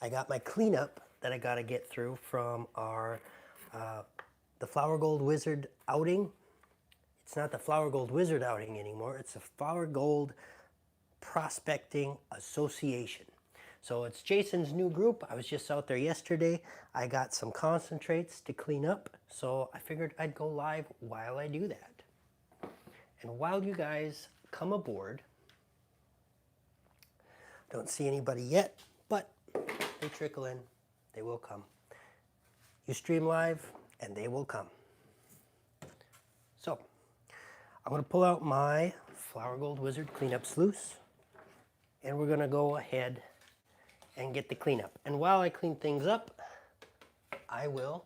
I got my cleanup that I got to get through from our the Flower Gold Wizard outing. It's not the Flower Gold Wizard outing anymore. It's the Flower Gold Prospecting Association. So it's Jason's new group. I was just out there yesterday. I got some concentrates to clean up, so I figured I'd go live while I do that. And while you guys come aboard, don't see anybody yet, but they trickle in. They will come. You stream live, and they will come. So I'm going to pull out my Flower Gold Wizard cleanup sluice, and we're going to go ahead and get the cleanup. And while I clean things up, I will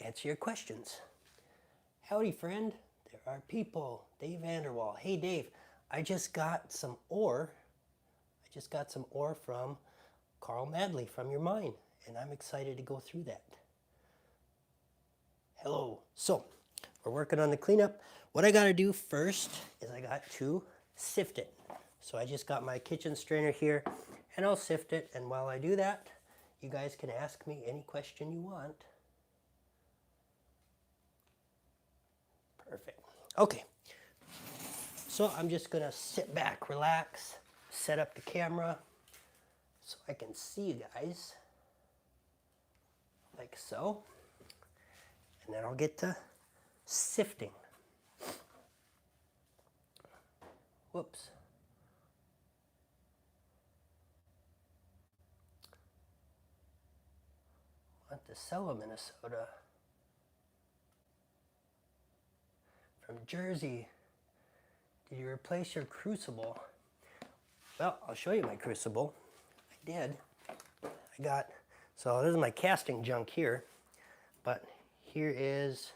answer your questions. Howdy, friend. There are people. Dave Vanderwall. Hey, Dave. I just got some ore. From Carl Madley from your mine, and I'm excited to go through that. Hello. So we're working on the cleanup. What I got to do first is I got to sift it. So I just got my kitchen strainer here, and I'll sift it. And while I do that, you guys can ask me any question you want. Perfect. Okay. So I'm just going to sit back, relax, set up the camera so I can see you guys, like so. And then I'll get to sifting. Whoops. Monticello, Minnesota. From Jersey. Did you replace your crucible? Well, I'll show you my crucible. I did. So this is my casting junk here, but here is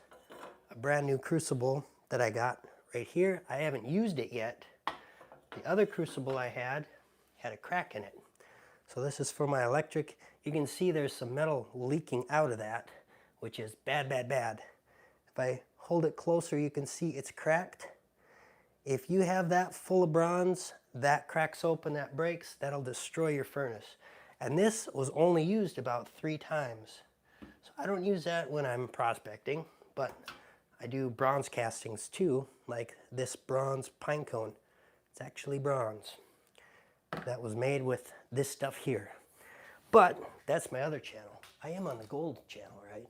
a brand new crucible that I got right here. I haven't used it yet. The other crucible I had a crack in it. So this is for my electric. You can see there's some metal leaking out of that, which is bad, bad, bad. If I hold it closer, you can see it's cracked. If you have that full of bronze, that cracks open, that breaks, that'll destroy your furnace. And this was only used about 3 times. So I don't use that when I'm prospecting, but I do bronze castings too, like this bronze pine cone. It's actually bronze. That was made with this stuff here. But that's my other channel. I am on the gold channel, right?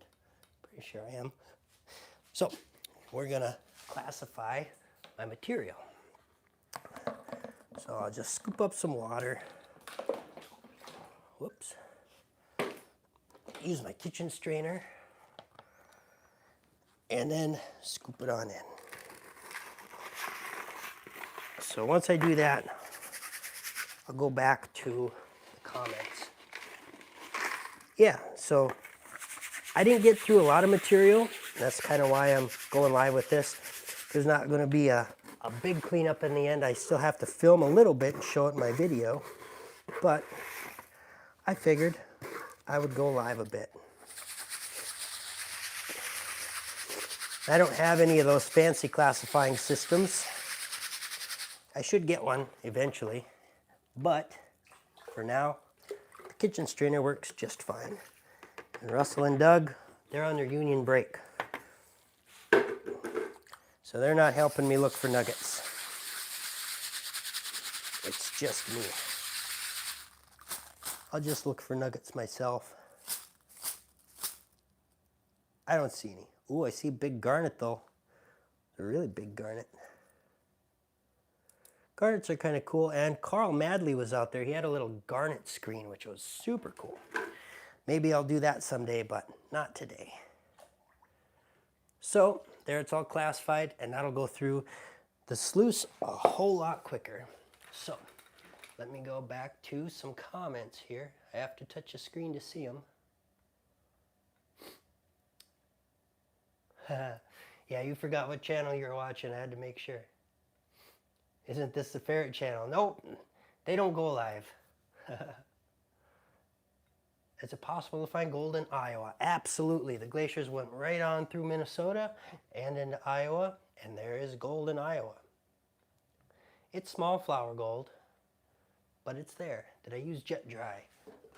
Pretty sure I am. So we're gonna classify my material. So I'll just scoop up some water. Whoops. Use my kitchen strainer. And then scoop it on in. So once I do that, I'll go back to the comments. Yeah, so I didn't get through a lot of material. That's kind of why I'm going live with this. There's not going to be a big cleanup in the end. I still have to film a little bit and show it in my video. But I figured I would go live a bit. I don't have any of those fancy classifying systems. I should get one eventually. But for now, the kitchen strainer works just fine. And Russell and Doug, they're on their union break. So they're not helping me look for nuggets. It's just me. I'll just look for nuggets myself. I don't see any. Ooh, I see a big garnet though. A really big garnet. Garnets are kind of cool, and Carl Madley was out there. He had a little garnet screen, which was super cool. Maybe I'll do that someday, but not today. So there it's all classified, and that'll go through the sluice a whole lot quicker. So let me go back to some comments here. I have to touch the screen to see them. Yeah, you forgot what channel you're watching. I had to make sure. Isn't this the ferret channel? Nope, they don't go live. Is it possible to find gold in Iowa? Absolutely. The glaciers went right on through Minnesota and into Iowa, and there is gold in Iowa. It's small flower gold, but it's there. Did I use jet dry?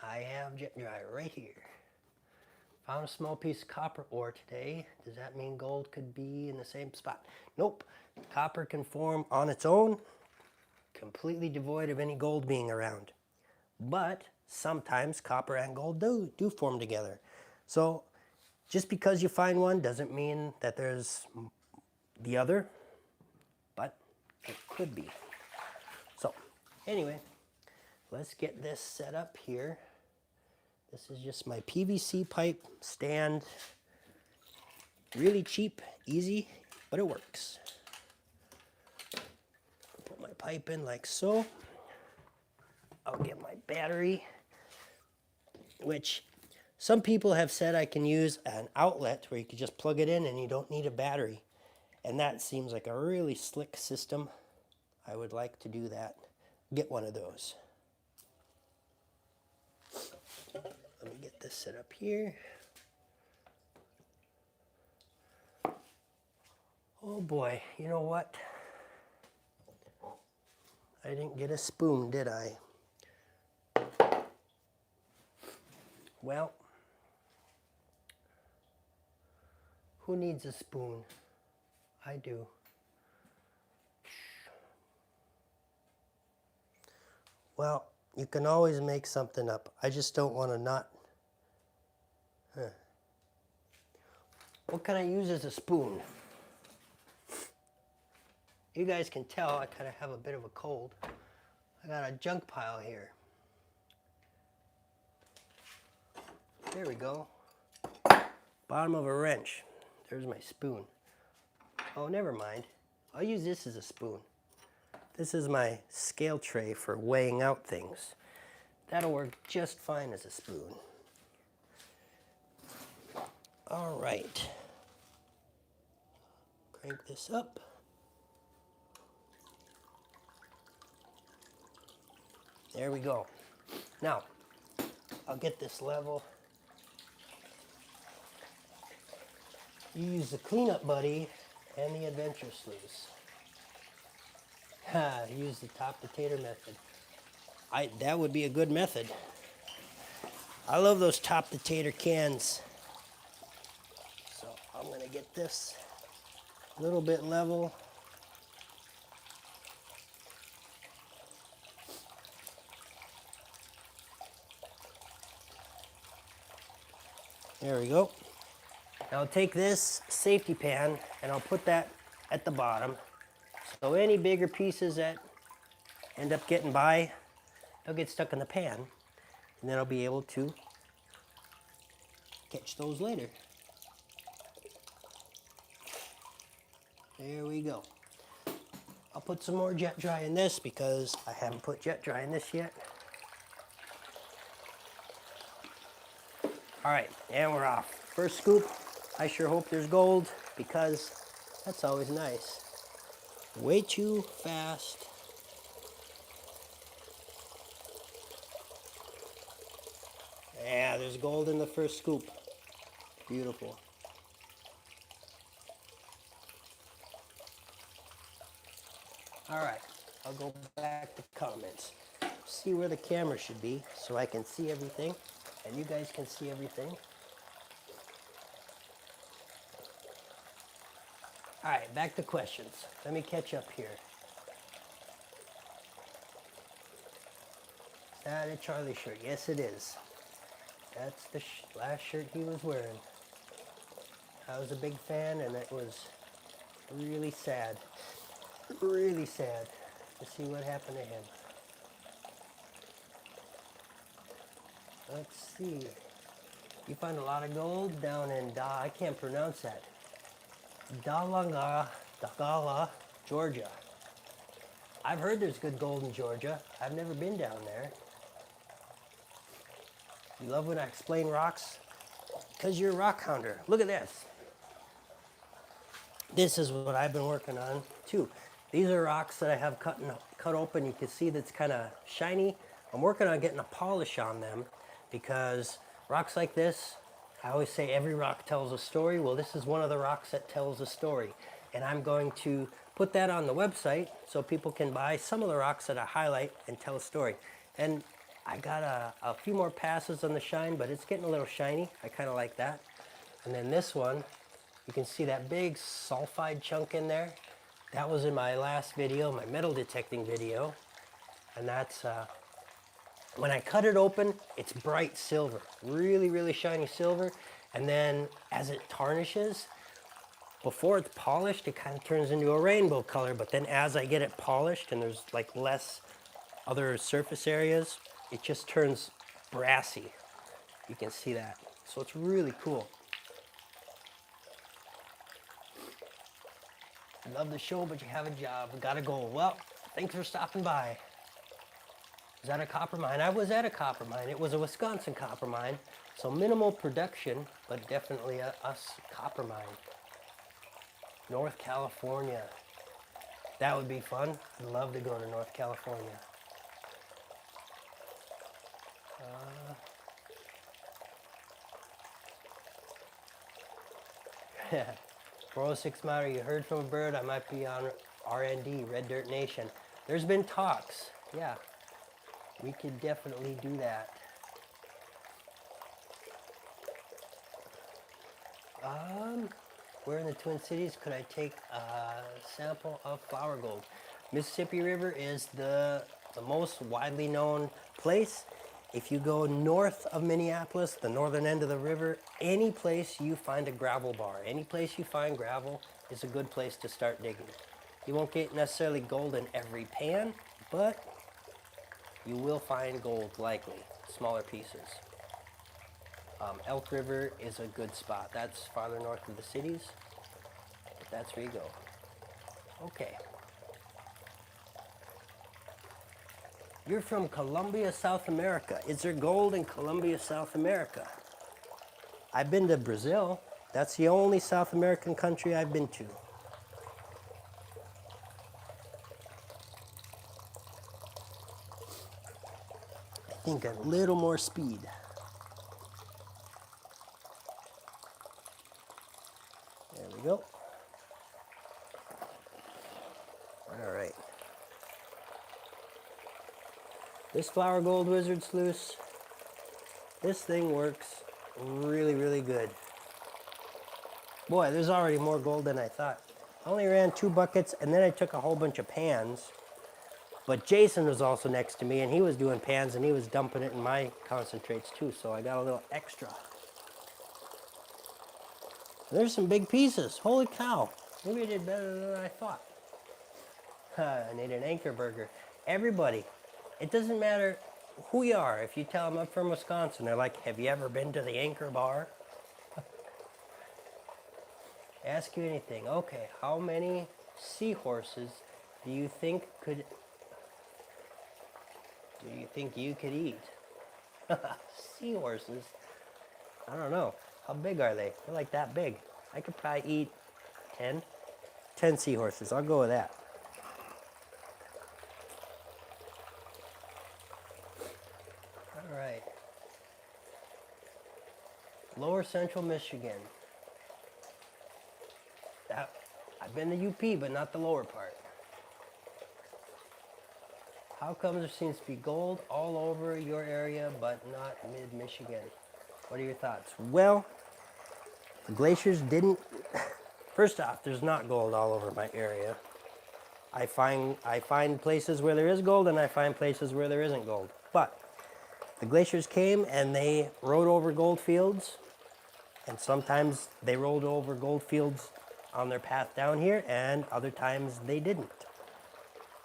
I have jet dry right here. Found a small piece of copper ore today. Does that mean gold could be in the same spot? Nope. Copper can form on its own, completely devoid of any gold being around. But sometimes copper and gold do form together. So just because you find one doesn't mean that there's the other, but it could be. So anyway, let's get this set up here. This is just my PVC pipe stand. Really cheap, easy, but it works. Put my pipe in like so. I'll get my battery, which some people have said I can use an outlet where you can just plug it in and you don't need a battery. And that seems like a really slick system. I would like to do that. Get one of those. Let me get this set up here. Oh boy, you know what? I didn't get a spoon, did I? Well, who needs a spoon? I do. Well, you can always make something up. I just don't want to not. What can I use as a spoon? You guys can tell I kind of have a bit of a cold. I got a junk pile here. There we go. Bottom of a wrench. There's my spoon. Oh, never mind. I'll use this as a spoon. This is my scale tray for weighing out things. That'll work just fine as a spoon. All right. Crank this up. There we go. Now, I'll get this level. You use the cleanup buddy and the adventure sluice. Use the top potato method. That would be a good method. I love those top potato cans. So I'm gonna get this a little bit level. There we go. Now I'll take this safety pan and I'll put that at the bottom. So any bigger pieces that end up getting by, they'll get stuck in the pan. And then I'll be able to catch those later. There we go. I'll put some more jet dry in this because I haven't put jet dry in this yet. All right, and we're off. First scoop, I sure hope there's gold because that's always nice. Way too fast. Yeah, there's gold in the first scoop. Beautiful. All right, I'll go back to comments. See where the camera should be so I can see everything and you guys can see everything. All right, back to questions. Let me catch up here. Is that a Charlie shirt? Yes, it is. That's the last shirt he was wearing. I was a big fan, and it was really sad. Really sad to see what happened to him. Let's see. You find a lot of gold down in I can't pronounce that. Dagala, Georgia. I've heard there's good gold in Georgia. I've never been down there. You love when I explain rocks? Because you're a rock hunter. Look at this. This is what I've been working on too. These are rocks that I have cut open. You can see that's kind of shiny. I'm working on getting a polish on them because rocks like this, I always say every rock tells a story. Well, this is one of the rocks that tells a story. And I'm going to put that on the website so people can buy some of the rocks that I highlight and tell a story. And I got a few more passes on the shine, but it's getting a little shiny. I kind of like that. And then this one, you can see that big sulfide chunk in there. That was in my last video, my metal detecting video. And that's, when I cut it open, it's bright silver, really, really shiny silver. And then as it tarnishes, before it's polished, it kind of turns into a rainbow color. But then as I get it polished and there's like less other surface areas, it just turns brassy. You can see that. So it's really cool. I love the show, but you have a job. We gotta go. Well, thanks for stopping by. Was that a copper mine? I was at a copper mine. It was a Wisconsin copper mine. So minimal production, but definitely a copper mine. North California. That would be fun. I'd love to go to North California. 406 Matter, you heard from a bird. I might be on RND, Red Dirt Nation. There's been talks. Yeah, we could definitely do that. Where in the Twin Cities could I take a sample of flower gold? Mississippi River is the most widely known place. If you go north of Minneapolis, the northern end of the river, any place you find a gravel bar, any place you find gravel is a good place to start digging. You won't get necessarily gold in every pan, but you will find gold likely, smaller pieces. Elk River is a good spot. That's farther north of the cities, but that's where you go. Okay. You're from Colombia, South America. Is there gold in Colombia, South America? I've been to Brazil. That's the only South American country I've been to. I think a little more speed. There we go. All right. This flower gold wizard sluice, this thing works really, really good. Boy, there's already more gold than I thought. I only ran 2 buckets and then I took a whole bunch of pans. But Jason was also next to me and he was doing pans and he was dumping it in my concentrates too, so I got a little extra. There's some big pieces. Holy cow. Maybe I did better than I thought. I need an anchor burger. Everybody. It doesn't matter who you are. If you tell them I'm from Wisconsin, they're like, have you ever been to the Anchor Bar? Ask you anything. Okay, how many seahorses do you think you could eat? Seahorses? I don't know. How big are they? They're like that big. I could probably eat 10 seahorses. I'll go with that. All right. Lower Central Michigan. I've been to UP, but not the lower part. How come there seems to be gold all over your area, but not mid-Michigan? What are your thoughts? Well, the glaciers didn't... First off, there's not gold all over my area. I find places where there is gold, and I find places where there isn't gold. But the glaciers came, and they rode over gold fields, and sometimes they rolled over gold fields on their path down here, and other times they didn't.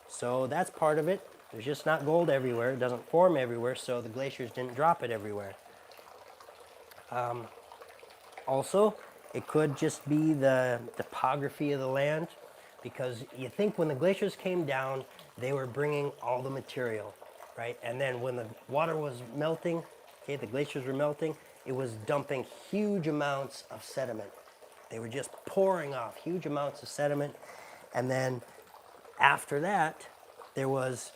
So that's part of it. There's just not gold everywhere. It doesn't form everywhere, so the glaciers didn't drop it everywhere. Also, it could just be the topography of the land, because you think when the glaciers came down, they were bringing all the material, right? And then when the water was melting, okay, the glaciers were melting, it was dumping huge amounts of sediment. They were just pouring off huge amounts of sediment. And then after that, there was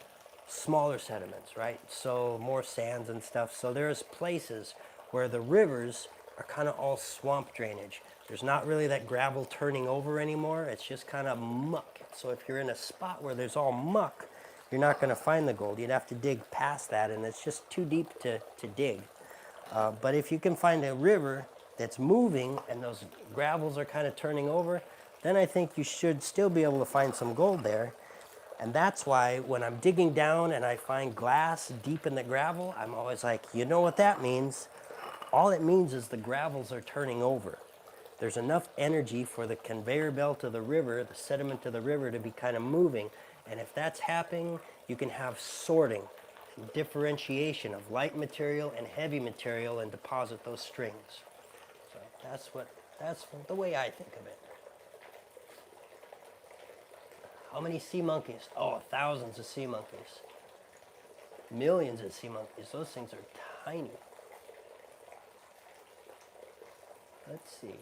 smaller sediments, right? So more sands and stuff. So there's places where the rivers are kind of all swamp drainage. There's not really that gravel turning over anymore. It's just kind of muck. So if you're in a spot where there's all muck, you're not going to find the gold. You'd have to dig past that, and it's just too deep to dig. But if you can find a river that's moving and those gravels are kind of turning over, then I think you should still be able to find some gold there. And that's why when I'm digging down and I find glass deep in the gravel, I'm always like, you know what that means? All it means is the gravels are turning over. There's enough energy for the conveyor belt of the river, the sediment of the river, to be kind of moving. And if that's happening, you can have sorting, differentiation of light material and heavy material and deposit those strings. So that's the way I think of it. How many sea monkeys? Oh, thousands of sea monkeys. Millions of sea monkeys. Those things are tiny. Let's see.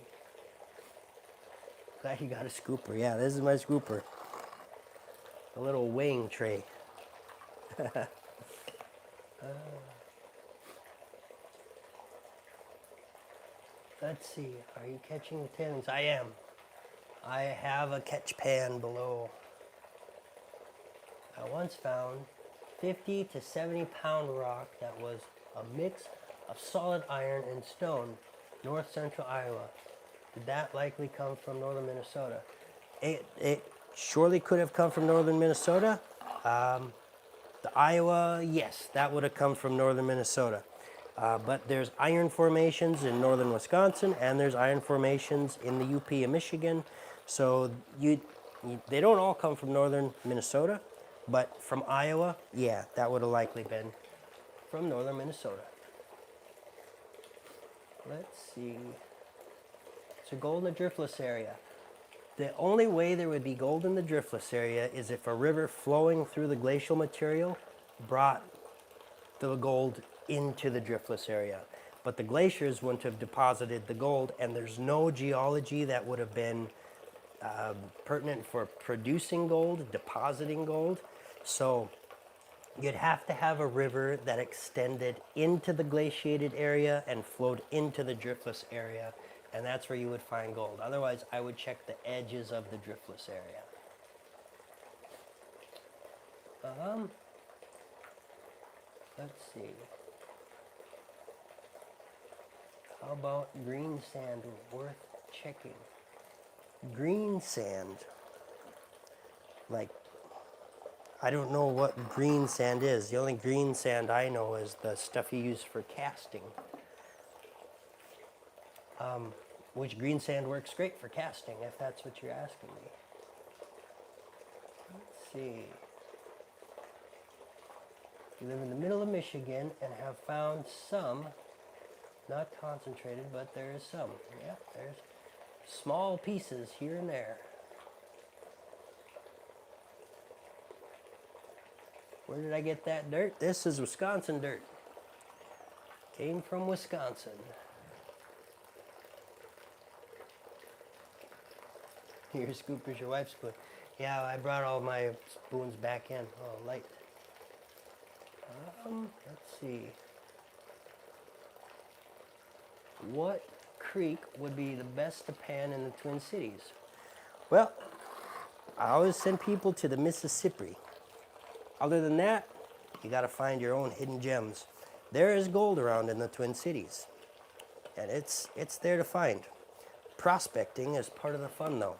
Glad you got a scooper. Yeah, this is my scooper. A little weighing tray. Let's see. Are you catching the tailings? I am. I have a catch pan below. I once found 50 to 70 pound rock that was a mix of solid iron and stone, north central Iowa. Did that likely come from northern Minnesota? It surely could have come from northern Minnesota. The Iowa, yes, that would have come from northern Minnesota. But there's iron formations in northern Wisconsin, and there's iron formations in the UP of Michigan. So they don't all come from northern Minnesota. But from Iowa, yeah, that would have likely been from northern Minnesota. Let's see. It's a gold in the driftless area. The only way there would be gold in the driftless area is if a river flowing through the glacial material brought the gold into the driftless area. But the glaciers wouldn't have deposited the gold, and there's no geology that would have been pertinent for producing gold, depositing gold. So you'd have to have a river that extended into the glaciated area and flowed into the driftless area, and that's where you would find gold. Otherwise, I would check the edges of the driftless area. Let's see. How about green sand? Worth checking. Green sand. Like, I don't know what green sand is. The only green sand I know is the stuff you use for casting. Which green sand works great for casting, if that's what you're asking me. Let's see. You live in the middle of Michigan and have found some, not concentrated, but there is some. Yeah, there's small pieces here and there. Where did I get that dirt? This is Wisconsin dirt. Came from Wisconsin. Your scooper's your wife's spoon. Yeah, I brought all my spoons back in. Oh, light. Let's see. What creek would be the best to pan in the Twin Cities? Well, I always send people to the Mississippi. Other than that, you got to find your own hidden gems. There is gold around in the Twin Cities, and it's there to find. Prospecting is part of the fun, though.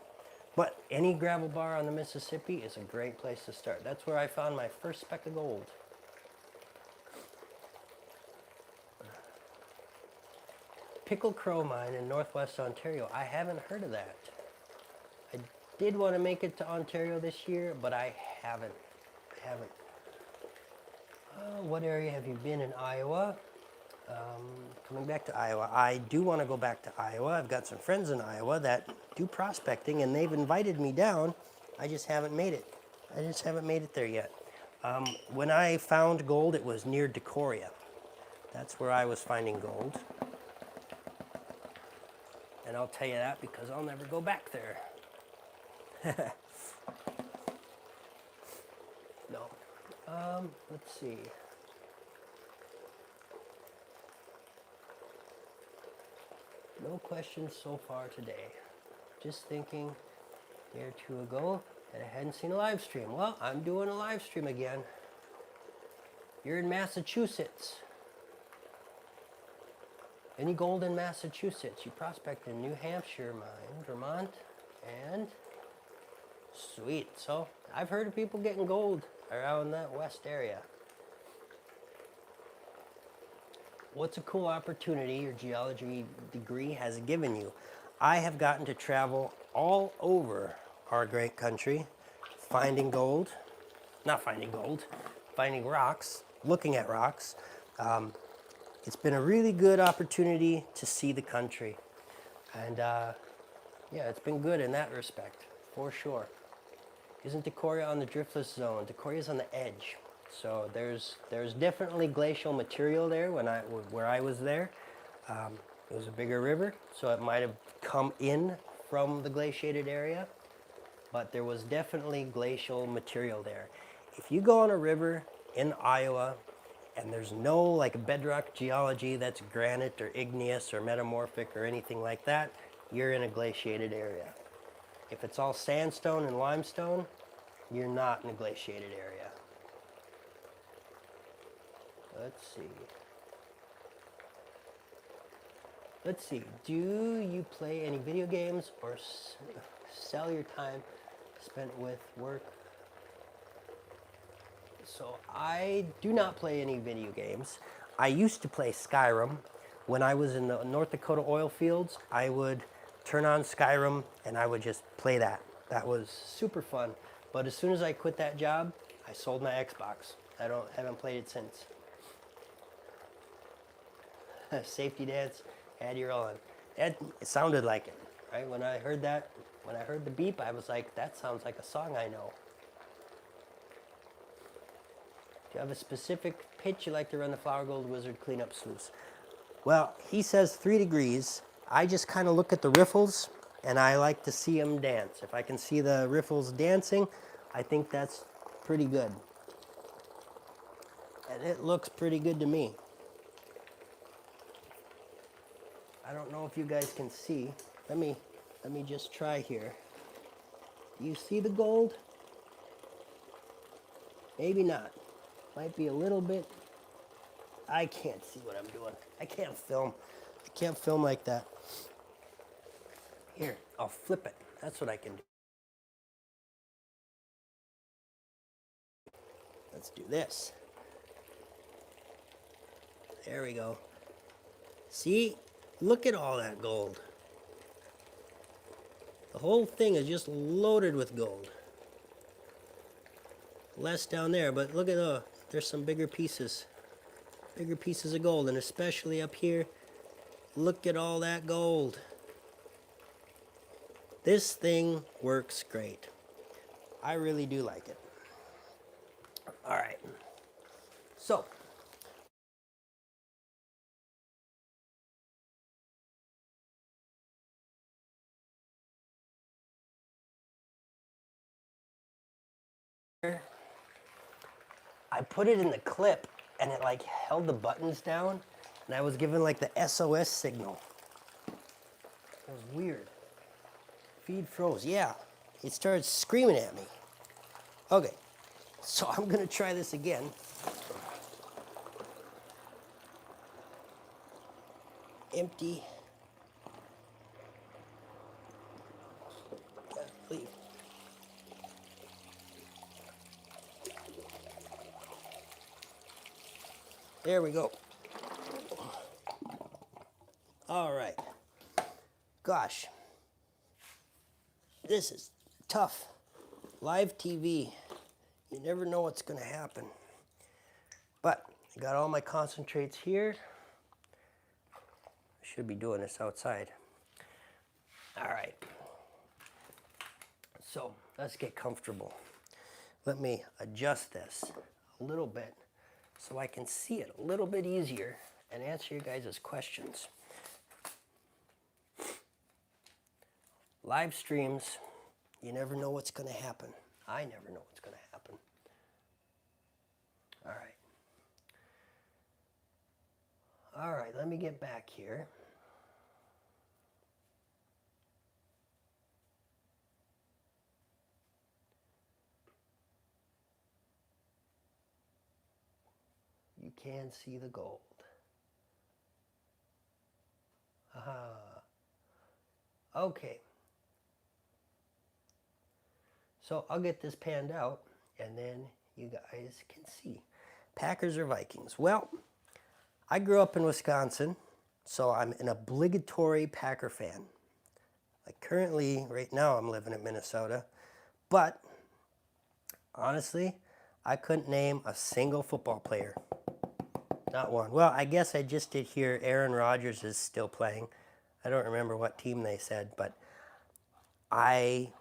But any gravel bar on the Mississippi is a great place to start. That's where I found my first speck of gold. Pickle Crow Mine in northwest Ontario. I haven't heard of that. I did want to make it to Ontario this year, but I haven't. What area have you been in Iowa? Coming back to Iowa, I do want to go back to Iowa. I've got some friends in Iowa that do prospecting, and they've invited me down. I just haven't made it. I just haven't made it there yet. When I found gold, it was near Decoria. That's where I was finding gold. And I'll tell you that because I'll never go back there. No. Let's see. No questions so far today. Just thinking, a day or two ago, And I hadn't seen a live stream. Well, I'm doing a live stream again. You're in Massachusetts. Any gold in Massachusetts? You prospect in New Hampshire, mine, Vermont, and sweet. So I've heard of people getting gold around that west area. What's a cool opportunity your geology degree has given you? I have gotten to travel all over our great country, finding gold, not finding gold, finding rocks, looking at rocks. It's been a really good opportunity to see the country. And yeah, it's been good in that respect, for sure. Isn't Decoria on the driftless zone? Decoria's on the edge. So there's definitely glacial material there where I was there. It was a bigger river, so it might have come in from the glaciated area, but there was definitely glacial material there. If you go on a river in Iowa and there's no like bedrock geology that's granite or igneous or metamorphic or anything like that, you're in a glaciated area. If it's all sandstone and limestone, you're not in a glaciated area. Let's see. Do you play any video games or sell your time spent with work? So I do not play any video games. I used to play Skyrim. When I was in the North Dakota oil fields, I would turn on Skyrim and I would just play that. That was super fun. But as soon as I quit that job, I sold my Xbox. I haven't played it since. Safety dance, had your on. It sounded like it, right? When I heard that, when I heard the beep, I was like, that sounds like a song I know. Do you have a specific pitch you like to run the Flower Gold Wizard cleanup sluice? Well, he says 3 degrees. I just kind of look at the riffles and I like to see them dance. If I can see the riffles dancing, I think that's pretty good. And it looks pretty good to me. I don't know if you guys can see. Let me just try here. Do you see the gold? Maybe not. Might be a little bit. I can't see what I'm doing. I can't film. I can't film like that. Here, I'll flip it. That's what I can do. Let's do this. There we go. See? Look at all that gold. The whole thing is just loaded with gold. Less down there, but look at there's some bigger pieces. Bigger pieces of gold, and especially up here, look at all that gold. This thing works great. I really do like it. All right. So, I put it in the clip and it like held the buttons down and I was given like the SOS signal. It was weird. Feed froze. Yeah, it started screaming at me. Okay, so I'm gonna try this again. Empty. Leave. There we go. All right. Gosh, this is tough. Live TV, you never know what's going to happen. But I got all my concentrates here. I should be doing this outside. All right. So let's get comfortable. Let me adjust this a little bit so I can see it a little bit easier and answer your guys' questions. Live streams, you never know what's going to happen. I never know what's going to happen. All right. All right, let me get back here. can see the gold. Aha. Okay. So I'll get this panned out and then you guys can see. Packers or Vikings? Well, I grew up in Wisconsin, so I'm an obligatory Packer fan. Like currently, right now, I'm living in Minnesota, but honestly, I couldn't name a single football player. Not one. Well, I guess I just did hear Aaron Rodgers is still playing. I don't remember what team they said, but I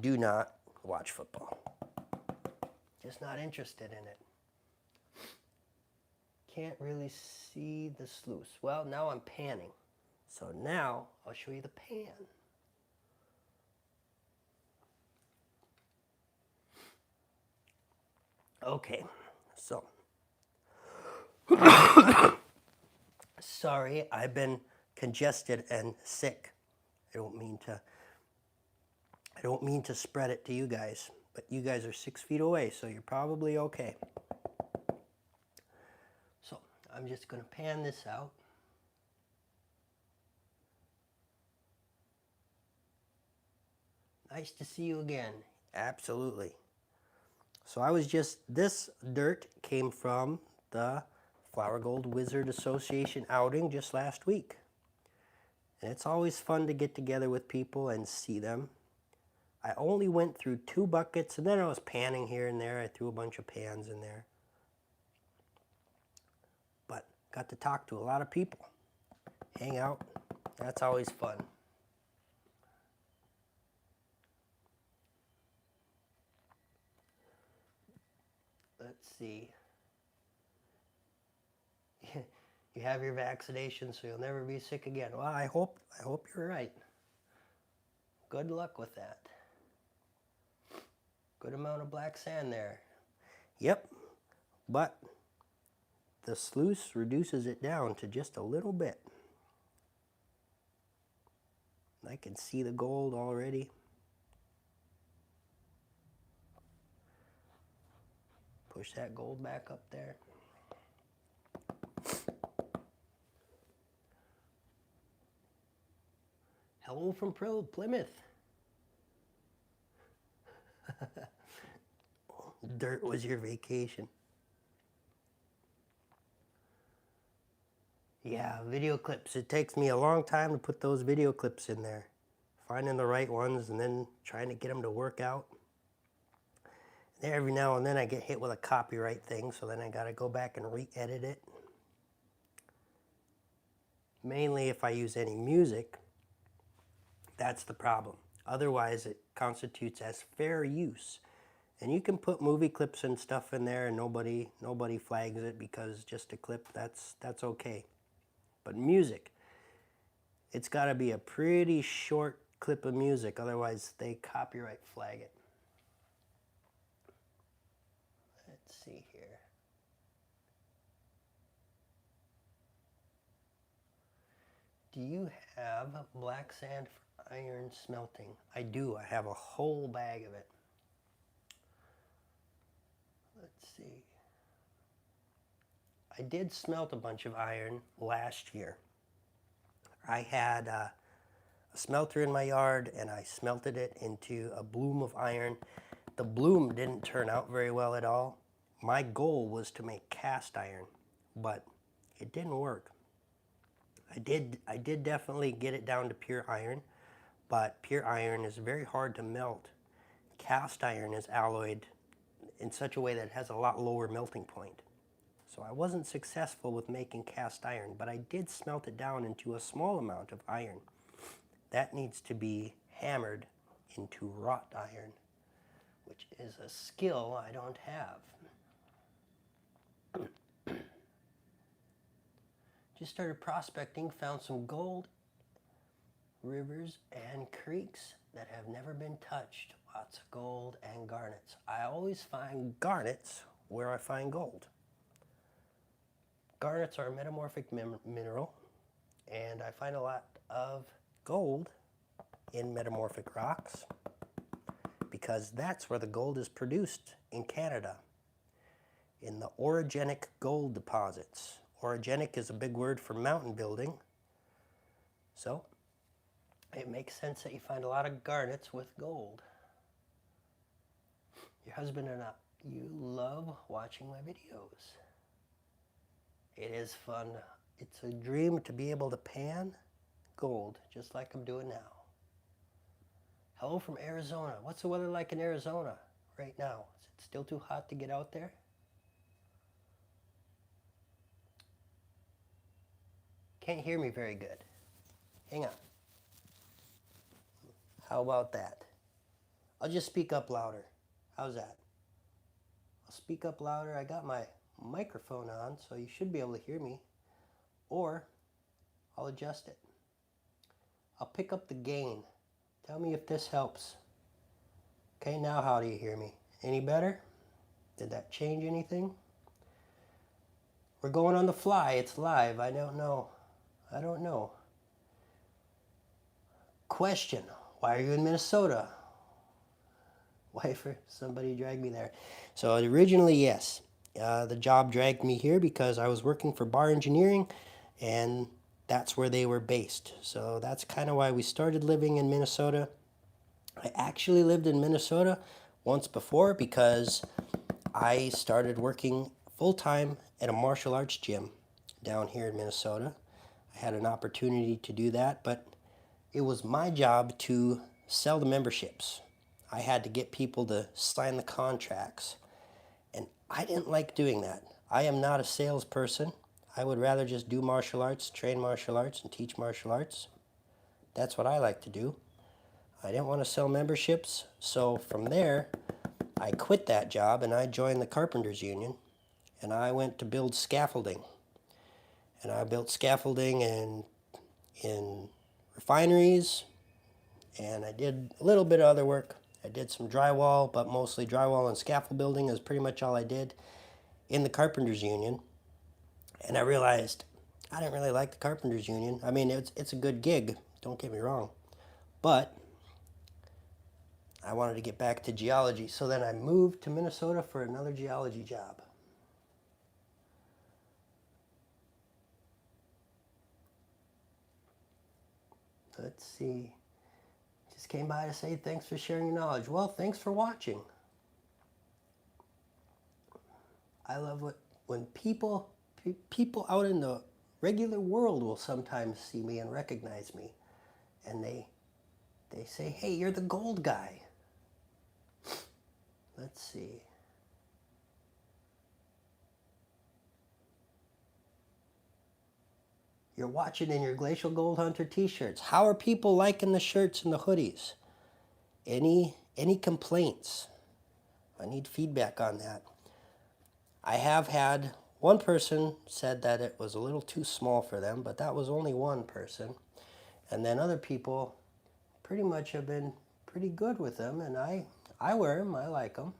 do not watch football. Just not interested in it. Can't really see the sluice. Well, now I'm panning. So now I'll show you the pan. Okay, so sorry, I've been congested and sick. I don't mean to spread it to you guys, but you guys are 6 feet away, so you're probably okay. So I'm just going to pan this out. Nice to see you again. Absolutely. So this dirt came from the Flower Gold Wizard Association outing just last week. And it's always fun to get together with people and see them. I only went through 2 buckets and then I was panning here and there. I threw a bunch of pans in there. But got to talk to a lot of people. Hang out. That's always fun. Let's see. You have your vaccination, so you'll never be sick again. Well, I hope you're right. Good luck with that. Good amount of black sand there. Yep, but the sluice reduces it down to just a little bit. I can see the gold already. Push that gold back up there. Hello from Plymouth. Dirt was your vacation. Yeah, video clips. It takes me a long time to put those video clips in there. Finding the right ones and then trying to get them to work out. Every now and then I get hit with a copyright thing, so then I got to go back and re-edit it. Mainly if I use any music, that's the problem. Otherwise, it constitutes as fair use. And you can put movie clips and stuff in there and nobody flags it because just a clip, that's okay. But music, it's got to be a pretty short clip of music, otherwise they copyright flag it. Let's see here. Do you have black sand for iron smelting? I do. I have a whole bag of it. Let's see. I did smelt a bunch of iron last year. I had a smelter in my yard and I smelted it into a bloom of iron. The bloom didn't turn out very well at all. My goal was to make cast iron, but it didn't work. I did definitely get it down to pure iron, but pure iron is very hard to melt. Cast iron is alloyed in such a way that it has a lot lower melting point. So I wasn't successful with making cast iron, but I did smelt it down into a small amount of iron. That needs to be hammered into wrought iron, which is a skill I don't have. Just started prospecting, found some gold, rivers and creeks that have never been touched. Lots of gold and garnets. I always find garnets where I find gold. Garnets are a metamorphic mineral, and I find a lot of gold in metamorphic rocks because that's where the gold is produced in Canada. in the orogenic gold deposits. Orogenic is a big word for mountain building. So it makes sense that you find a lot of garnets with gold. Your husband and I, you love watching my videos. It is fun. It's a dream to be able to pan gold just like I'm doing now. Hello from Arizona. What's the weather like in Arizona right now? Is it still too hot to get out there? Can't hear me very good. Hang on. How about that? I'll just speak up louder. How's that? I'll speak up louder. I got my microphone on, so you should be able to hear me. Or I'll adjust it. I'll pick up the gain. Tell me if this helps. Okay, now how do you hear me? Any better? Did that change anything? We're going on the fly. It's live. I don't know. Question. Why are you in Minnesota? Why for somebody dragged me there? So originally, yes. The job dragged me here because I was working for bar engineering, and that's where they were based. So that's kind of why we started living in Minnesota. I actually lived in Minnesota once before because I started working full-time at a martial arts gym down here in Minnesota. I had an opportunity to do that, but it was my job to sell the memberships. I had to get people to sign the contracts, and I didn't like doing that. I am not a salesperson. I would rather just do martial arts, train martial arts, and teach martial arts. That's what I like to do. I didn't want to sell memberships, so from there, I quit that job and I joined the Carpenters Union, and I went to build scaffolding. And I built scaffolding in refineries, and I did a little bit of other work. I did some drywall, but mostly drywall and scaffold building is pretty much all I did in the Carpenters Union. And I realized I didn't really like the Carpenters Union. I mean, it's a good gig, don't get me wrong, but I wanted to get back to geology. So then I moved to Minnesota for another geology job. Let's see. Just came by to say thanks for sharing your knowledge. Well, thanks for watching. I love when people out in the regular world will sometimes see me and recognize me, and they say, "Hey, you're the gold guy." Let's see. You're watching in your Glacial Gold Hunter t-shirts. How are people liking the shirts and the hoodies? Any complaints? I need feedback on that. I have had one person said that it was a little too small for them, but that was only one person. And then other people pretty much have been pretty good with them, and I wear them. I like them.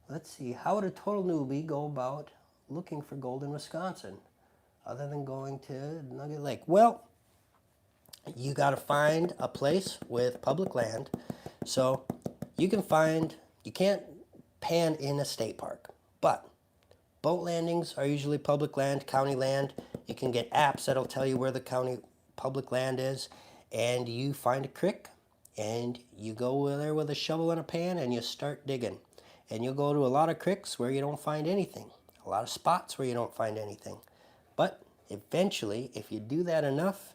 Let's see. How would a total newbie go about looking for gold in Wisconsin other than going to Nugget Lake? Well, you got to find a place with public land. So you can't pan in a state park, but boat landings are usually public land, county land. You can get apps that'll tell you where the county public land is, and you find a creek, and you go there with a shovel and a pan, and you start digging. And you'll go to a lot of creeks where you don't find anything, a lot of spots where you don't find anything. But eventually, if you do that enough,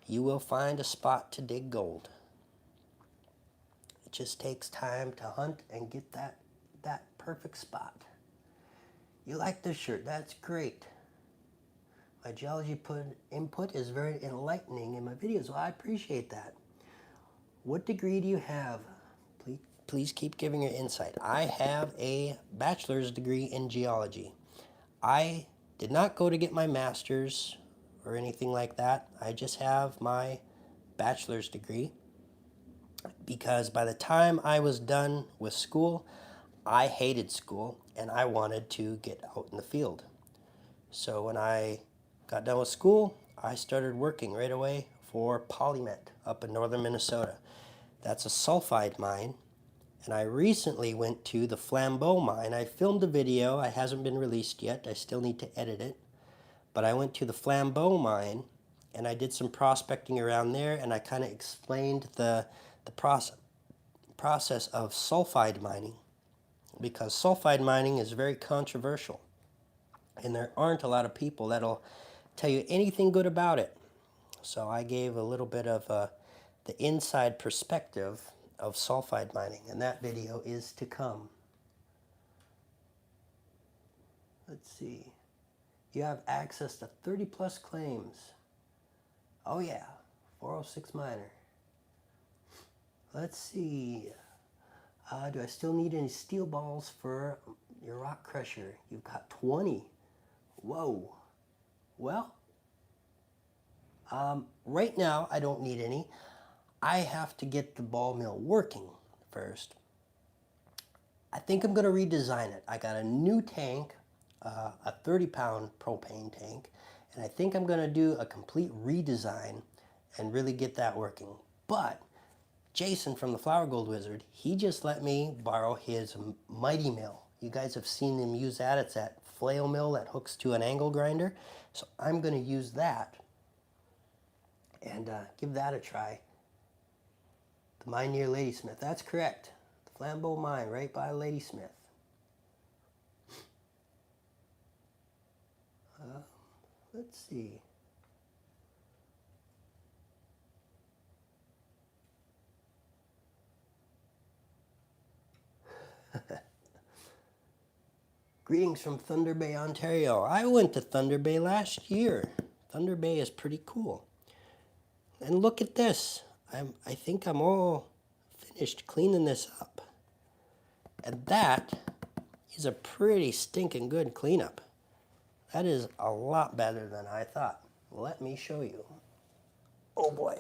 you will find a spot to dig gold. It just takes time to hunt and get that perfect spot. You like this shirt? That's great. My geology input is very enlightening in my videos. Well, I appreciate that. What degree do you have? Please keep giving your insight. I have a bachelor's degree in geology. I did not go to get my master's or anything like that. I just have my bachelor's degree because by the time I was done with school, I hated school and I wanted to get out in the field. So when I got done with school, I started working right away for Polymet up in northern Minnesota. That's a sulfide mine, And I recently went to the Flambeau mine. I filmed a video. It hasn't been released yet. I still need to edit it. But I went to the Flambeau mine and I did some prospecting around there, and I kind of explained the process of sulfide mining, because sulfide mining is very controversial. And there aren't a lot of people that'll tell you anything good about it. So I gave a little bit of the inside perspective of sulfide mining, and that video is to come. Let's see. You have access to 30 plus claims. Oh yeah, 406 miner. Let's see. Do I still need any steel balls for your rock crusher? You've got 20. Whoa. Well, right now I don't need any. I have to get the ball mill working first. I think I'm going to redesign it. I got a new tank, a 30-pound propane tank, and I think I'm going to do a complete redesign and really get that working. But Jason from the Flower Gold Wizard, he just let me borrow his mighty mill. You guys have seen him use that. It's that flail mill that hooks to an angle grinder. So I'm going to use that and give that a try. The mine near Ladysmith. That's correct. The Flambeau mine right by Ladysmith. Let's see. Greetings from Thunder Bay, Ontario. I went to Thunder Bay last year. Thunder Bay is pretty cool. And look at this. I think I'm all finished cleaning this up. And that is a pretty stinking good cleanup. That is a lot better than I thought. Let me show you. Oh boy.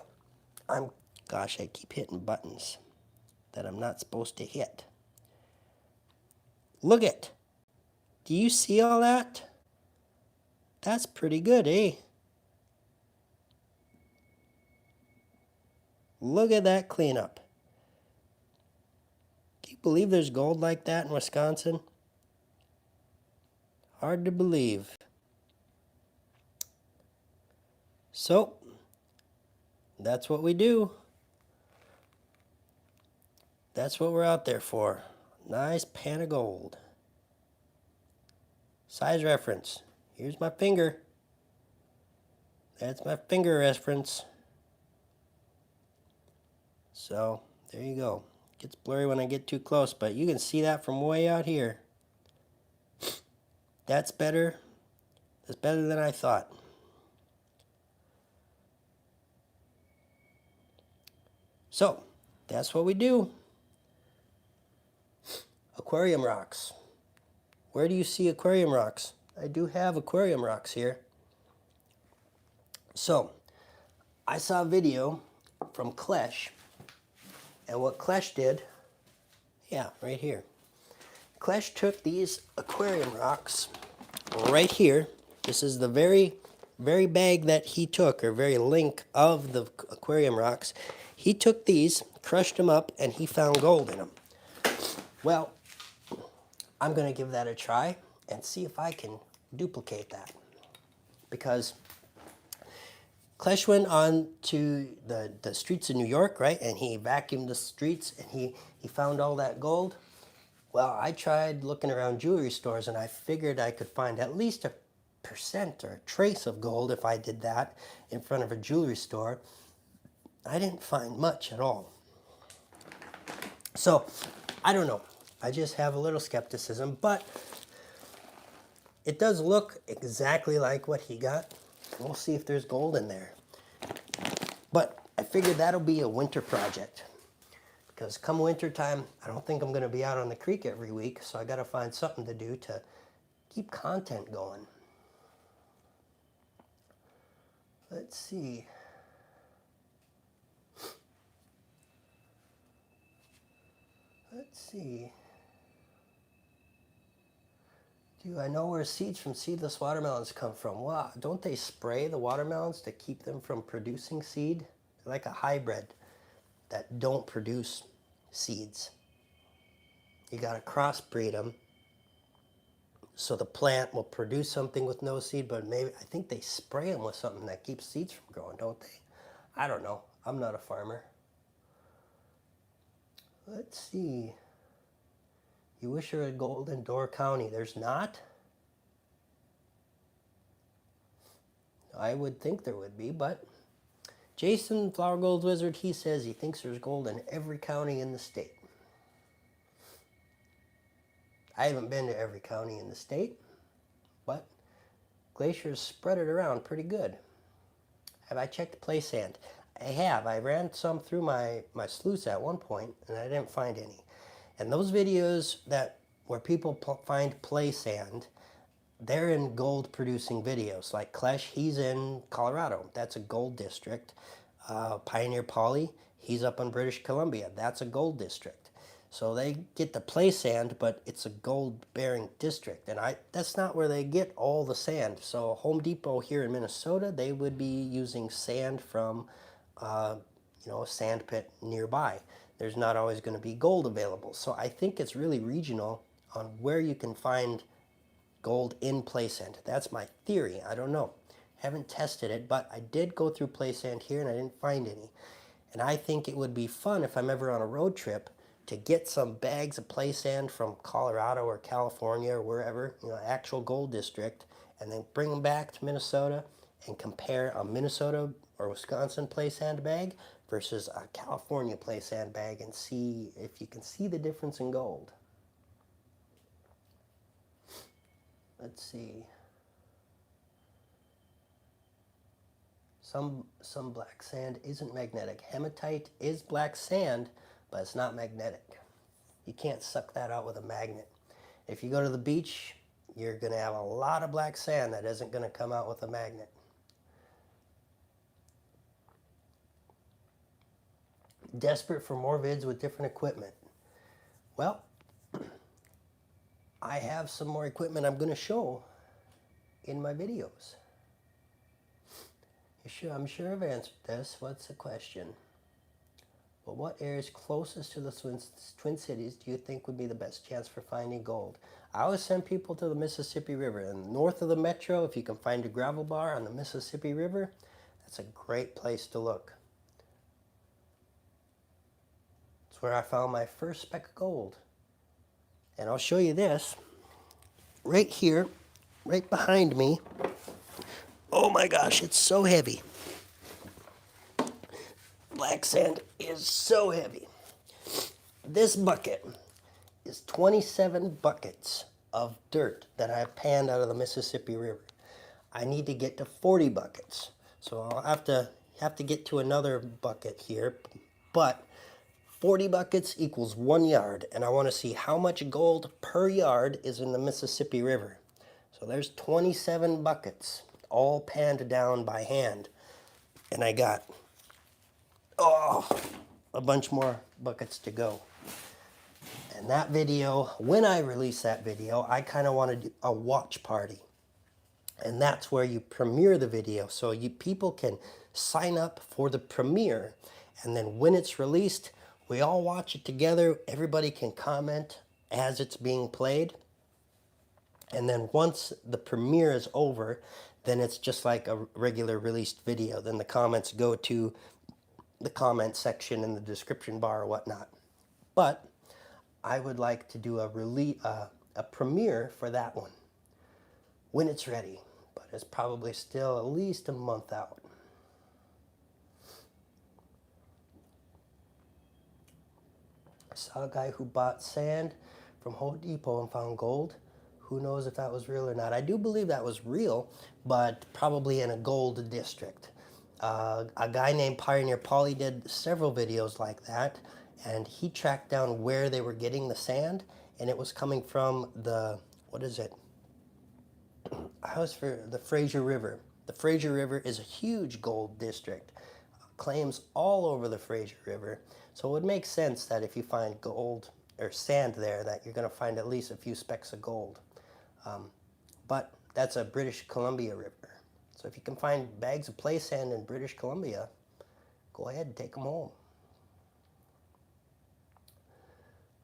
Gosh, I keep hitting buttons that I'm not supposed to hit. Look it. Do you see all that? That's pretty good, eh? Look at that cleanup. Can you believe there's gold like that in Wisconsin? Hard to believe. So, that's what we do. That's what we're out there for. Nice pan of gold. Size reference. Here's my finger. That's my finger reference. So, there you go. It gets blurry when I get too close, but you can see that from way out here. That's better. That's better than I thought. So, that's what we do. Aquarium rocks. Where do you see aquarium rocks? I do have aquarium rocks here. So, I saw a video from Klesh, and what Klesh did, yeah, right here. Klesh took these aquarium rocks right here. This is the very bag that he took, or very link of the aquarium rocks. He took these, crushed them up, and he found gold in them. Well, I'm going to give that a try and see if I can duplicate that. Because Klesh went on to the streets of New York, right? And he vacuumed the streets and he found all that gold. Well, I tried looking around jewelry stores and I figured I could find at least 1% or a trace of gold if I did that in front of a jewelry store. I didn't find much at all. So, I don't know. I just have a little skepticism, but it does look exactly like what he got. We'll see if there's gold in there. But I figured that'll be a winter project. Because come winter time, I don't think I'm going to be out on the creek every week, so I got to find something to do to keep content going. Let's see. Let's see. Do I know where seeds from seedless watermelons come from? Well, don't they spray the watermelons to keep them from producing seed? They're like a hybrid that don't produce seeds. you got to crossbreed them. So the plant will produce something with no seed, but maybe, I think they spray them with something that keeps seeds from growing, don't they? I don't know. I'm not a farmer. Let's see. You wish there was gold in Door County. There's not? I would think there would be, but Jason, Flower Gold Wizard, he says he thinks there's gold in every county in the state. I haven't been to every county in the state, but Glacier's spread it around pretty good. Have I checked play sand? I have. I ran some through my sluice at one point, and I didn't find any. And those videos where people find play sand, they're in gold producing videos. Like Klesh, he's in Colorado. That's a gold district. Pioneer Polly, he's up in British Columbia. That's a gold district. So they get the play sand, but it's a gold bearing district. And that's not where they get all the sand. So Home Depot here in Minnesota, they would be using sand from a sand pit nearby. There's not always going to be gold available. So I think it's really regional on where you can find gold in play sand. That's my theory. I don't know. Haven't tested it, but I did go through play sand here and I didn't find any. And I think it would be fun if I'm ever on a road trip to get some bags of play sand from Colorado or California or wherever, actual gold district, and then bring them back to Minnesota and compare a Minnesota or Wisconsin play sand bag versus a California play sand bag and see if you can see the difference in gold. Let's see. Some black sand isn't magnetic. Hematite is black sand, but it's not magnetic. You can't suck that out with a magnet. If you go to the beach, you're going to have a lot of black sand that isn't going to come out with a magnet. Desperate for more vids with different equipment. Well, I have some more equipment I'm going to show in my videos. I'm sure I've answered this. What's the question? Well, what areas closest to the Twin Cities do you think would be the best chance for finding gold? I always send people to the Mississippi River. And north of the metro, if you can find a gravel bar on the Mississippi River, that's a great place to look. It's where I found my first speck of gold. And I'll show you this. Right here, right behind me. Oh my gosh, it's so heavy. Black sand is so heavy. This bucket is 27 buckets of dirt that I have panned out of the Mississippi River. I need to get to 40 buckets. So I'll have to get to another bucket here, but 40 buckets equals 1 yard, and I want to see how much gold per yard is in the Mississippi River. So there's 27 buckets, all panned down by hand. And I got, a bunch more buckets to go. And that video, when I release that video, I kind of want to do a watch party. And that's where you premiere the video. So people can sign up for the premiere. And then when it's released, we all watch it together. Everybody can comment as it's being played. And then once the premiere is over, then it's just like a regular released video. Then the comments go to the comment section in the description bar or whatnot. But I would like to do a premiere for that one when it's ready. But it's probably still at least a month out. I saw a guy who bought sand from Home Depot and found gold. Who knows if that was real or not? I do believe that was real, but probably in a gold district. A guy named Pioneer Polly did several videos like that, and he tracked down where they were getting the sand, and it was coming from the, what is it? I was for the Fraser River. The Fraser River is a huge gold district. Claims all over the Fraser River. So it would make sense that if you find gold or sand there, that you're going to find at least a few specks of gold. But that's a British Columbia river. So if you can find bags of play sand in British Columbia, go ahead and take them home.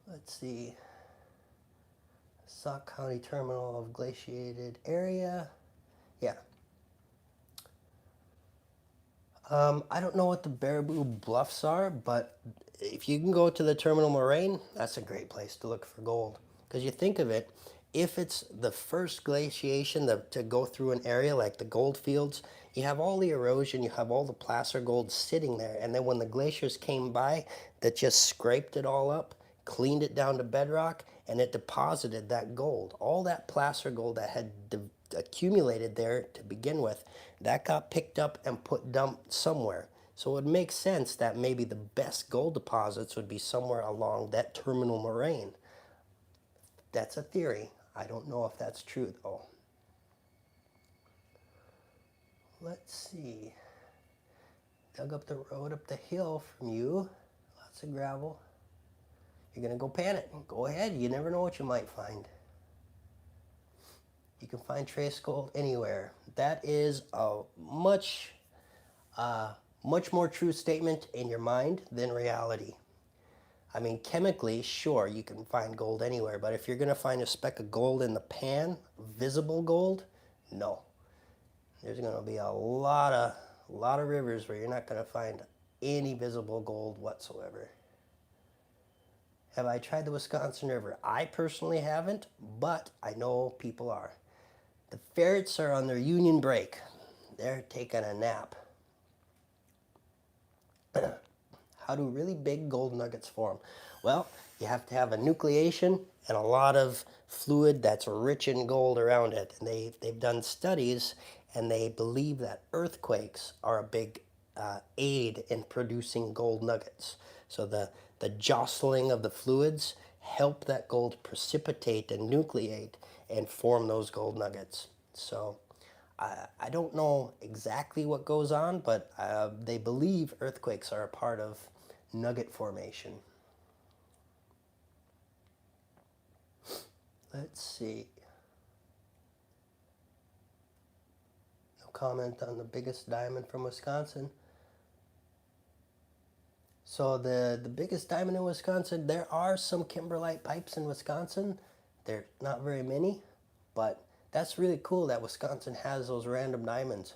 Let's see. Sauk County terminal of glaciated area. Yeah. I don't know what the Baraboo Bluffs are, but if you can go to the terminal moraine, that's a great place to look for gold. Because you think of it, if it's the first glaciation to go through an area like the gold fields, you have all the erosion, you have all the placer gold sitting there. And then when the glaciers came by, that just scraped it all up, cleaned it down to bedrock, and it deposited that gold. All that placer gold that had accumulated there to begin with, that got picked up and dumped somewhere. So it would make sense that maybe the best gold deposits would be somewhere along that terminal moraine. That's a theory. I don't know if that's true though. Let's see. Dug up the road up the hill from you. Lots of gravel. You're gonna go pan it. Go ahead. You never know what you might find. You can find trace gold anywhere. That is a much more true statement in your mind than reality. I mean, chemically, sure, you can find gold anywhere, but if you're going to find a speck of gold in the pan, visible gold, no. There's going to be a lot of rivers where you're not going to find any visible gold whatsoever. Have I tried the Wisconsin River? I personally haven't, but I know people are. The ferrets are on their union break. They're taking a nap. How do really big gold nuggets form? Well, you have to have a nucleation and a lot of fluid that's rich in gold around it. And they've done studies, and they believe that earthquakes are a big aid in producing gold nuggets. So the jostling of the fluids help that gold precipitate and nucleate and form those gold nuggets. So I don't know exactly what goes on, but they believe earthquakes are a part of nugget formation. Let's see. No comment on the biggest diamond from Wisconsin. So the biggest diamond in Wisconsin, there are some kimberlite pipes in Wisconsin. They're not very many, but that's really cool that Wisconsin has those random diamonds.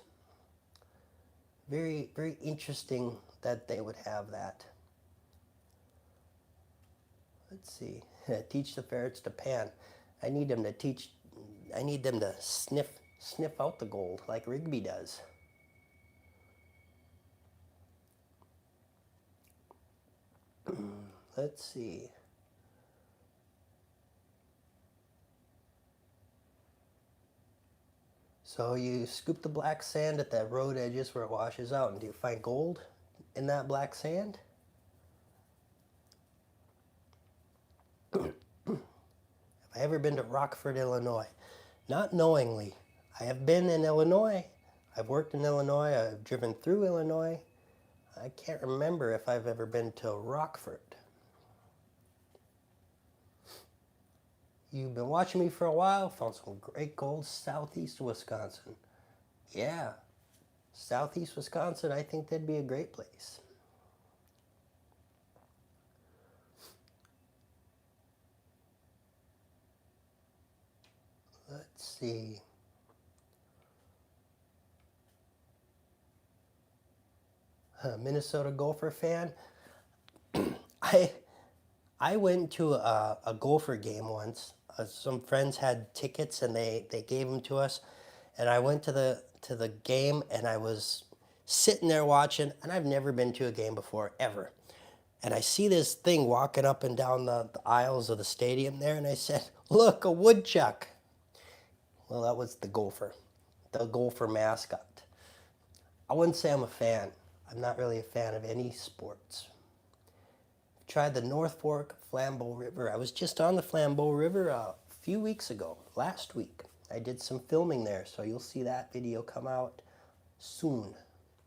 Very, very interesting that they would have that. Let's see. Teach the ferrets to pan. I need them to sniff out the gold like Rigby does. Let's see. So you scoop the black sand at the road edges where it washes out, and do you find gold in that black sand? Have I ever been to Rockford, Illinois? Not knowingly. I have been in Illinois. I've worked in Illinois. I've driven through Illinois. I can't remember if I've ever been to Rockford. You've been watching me for a while. Found some great gold southeast Wisconsin. Yeah, southeast Wisconsin, I think that'd be a great place. Let's see. Minnesota Gopher fan. I went to a Gopher game once. Some friends had tickets and they gave them to us, and I went to the game, and I was sitting there watching, and I've never been to a game before ever. And I see this thing walking up and down the aisles of the stadium there, and I said, "Look, a woodchuck." Well, that was the Gopher mascot. I wouldn't say I'm a fan. I'm not really a fan of any sports. Tried the North Fork Flambeau River. I was just on the Flambeau River a few weeks ago, last week. I did some filming there, so you'll see that video come out soon,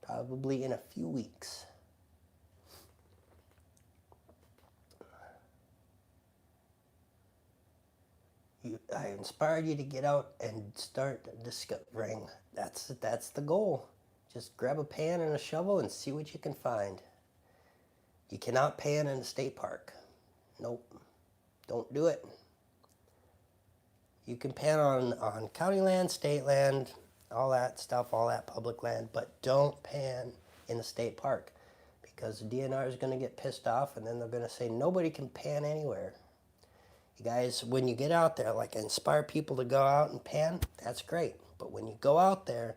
probably in a few weeks. I inspired you to get out and start discovering. That's the goal. Just grab a pan and a shovel and see what you can find. You cannot pan in a state park. Nope. Don't do it. You can pan on county land, state land, all that stuff, all that public land, but don't pan in the state park because the DNR is going to get pissed off and then they're going to say nobody can pan anywhere. You guys, when you get out there, like inspire people to go out and pan, that's great. But when you go out there,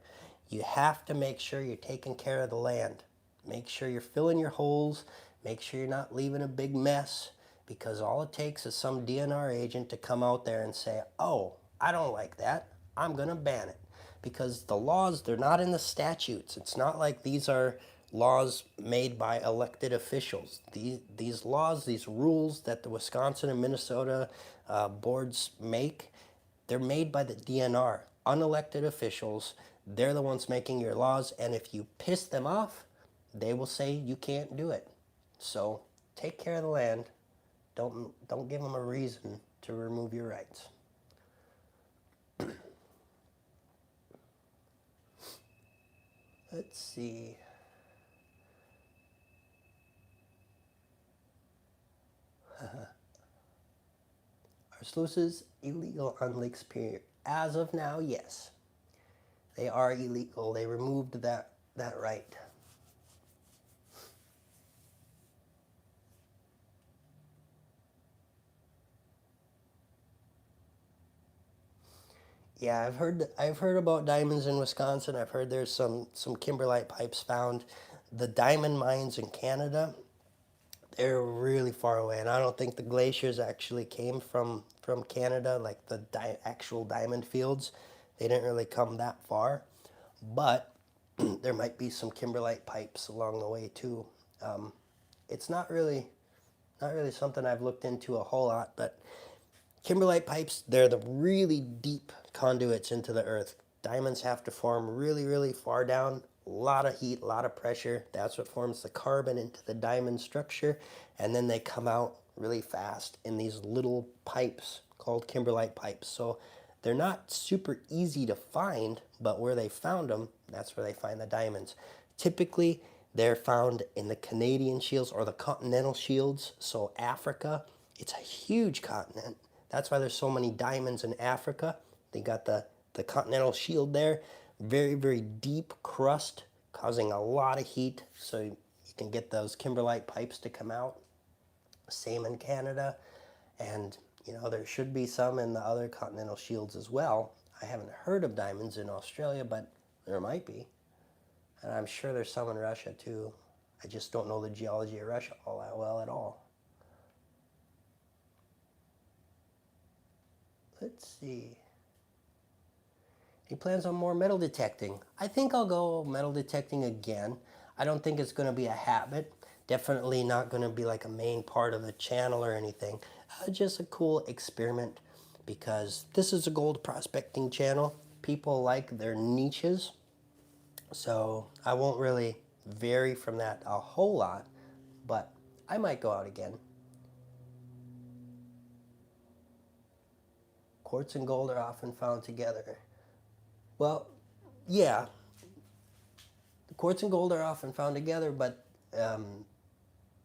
you have to make sure you're taking care of the land. Make sure you're filling your holes. Make sure you're not leaving a big mess because all it takes is some DNR agent to come out there and say, oh, I don't like that. I'm going to ban it. Because the laws, they're not in the statutes. It's not like these are laws made by elected officials. These laws, these rules that the Wisconsin and Minnesota boards make, they're made by the DNR, unelected officials. They're the ones making your laws, and if you piss them off, they will say you can't do it. So take care of the land. Don't give them a reason to remove your rights. Let's see. Are sluices illegal on Lake Superior? As of now, yes. They are illegal. They removed that right. Yeah, I've heard about diamonds in Wisconsin. I've heard there's some kimberlite pipes found. The diamond mines in Canada, they're really far away, and I don't think the glaciers actually came from Canada, like the actual diamond fields. They didn't really come that far, but there might be some kimberlite pipes along the way too. It's not really something I've looked into a whole lot, but kimberlite pipes, they're the really deep conduits into the earth. Diamonds have to form really, really far down. A lot of heat, a lot of pressure. That's what forms the carbon into the diamond structure. And then they come out really fast in these little pipes called kimberlite pipes. So they're not super easy to find, but where they found them, that's where they find the diamonds. Typically, they're found in the Canadian shields or the continental shields. So Africa, it's a huge continent. That's why there's so many diamonds in Africa. They got the continental shield there. Very, very deep crust, causing a lot of heat. So you can get those kimberlite pipes to come out. Same in Canada. And, you know, there should be some in the other continental shields as well. I haven't heard of diamonds in Australia, but there might be. And I'm sure there's some in Russia too. I just don't know the geology of Russia all that well at all. Let's see. Any plans on more metal detecting? I think I'll go metal detecting again. I don't think it's going to be a habit. Definitely not going to be like a main part of the channel or anything. Just a cool experiment because this is a gold prospecting channel. People like their niches. So I won't really vary from that a whole lot, but I might go out again. Quartz and gold are often found together. Well, yeah, quartz and gold are often found together, but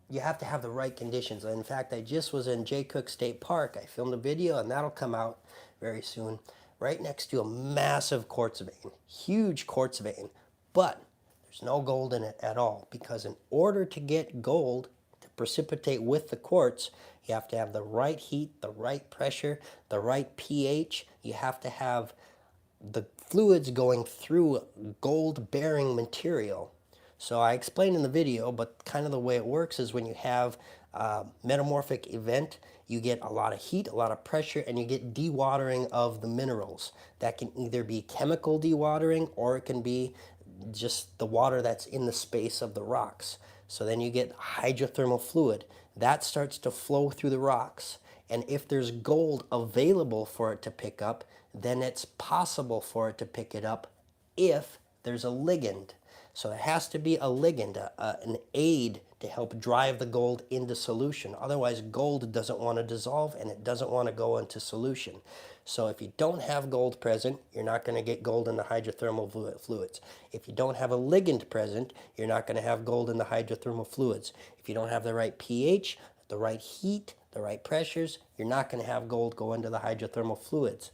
you have to have the right conditions. In fact, I just was in Jay Cook State Park. I filmed a video, and that'll come out very soon, right next to a massive quartz vein, huge quartz vein, but there's no gold in it at all because in order to get gold to precipitate with the quartz, you have to have the right heat, the right pressure, the right pH. You have to have the fluids going through gold-bearing material. So I explained in the video, but kind of the way it works is when you have a metamorphic event, you get a lot of heat, a lot of pressure, and you get dewatering of the minerals. That can either be chemical dewatering or it can be just the water that's in the space of the rocks. So then you get hydrothermal fluid. That starts to flow through the rocks. And if there's gold available for it to pick up, then it's possible for it to pick it up if there's a ligand. So it has to be a ligand, an aid to help drive the gold into solution. Otherwise, gold doesn't want to dissolve and it doesn't want to go into solution. So if you don't have gold present, you're not going to get gold in the hydrothermal fluids. If you don't have a ligand present, you're not going to have gold in the hydrothermal fluids. If you don't have the right pH, the right heat, the right pressures, you're not going to have gold go into the hydrothermal fluids.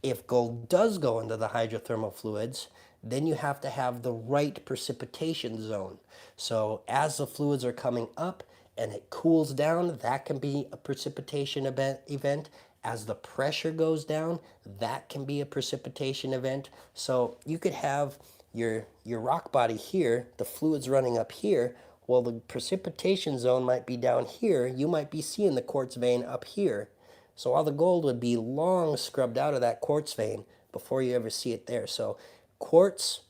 If gold does go into the hydrothermal fluids, then you have to have the right precipitation zone. So as the fluids are coming up and it cools down, that can be a precipitation event. As the pressure goes down, that can be a precipitation event. So you could have your rock body here, the fluids running up here, well, the precipitation zone might be down here. You might be seeing the quartz vein up here. So all the gold would be long scrubbed out of that quartz vein before you ever see it there. So quartz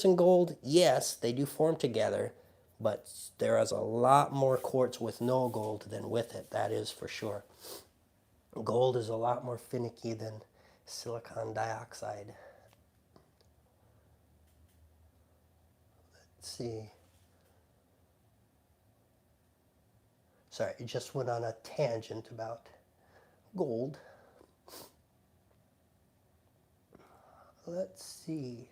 and gold, yes, they do form together, but there is a lot more quartz with no gold than with it. That is for sure. Gold is a lot more finicky than silicon dioxide. Let's see. Sorry, I just went on a tangent about gold. Let's see.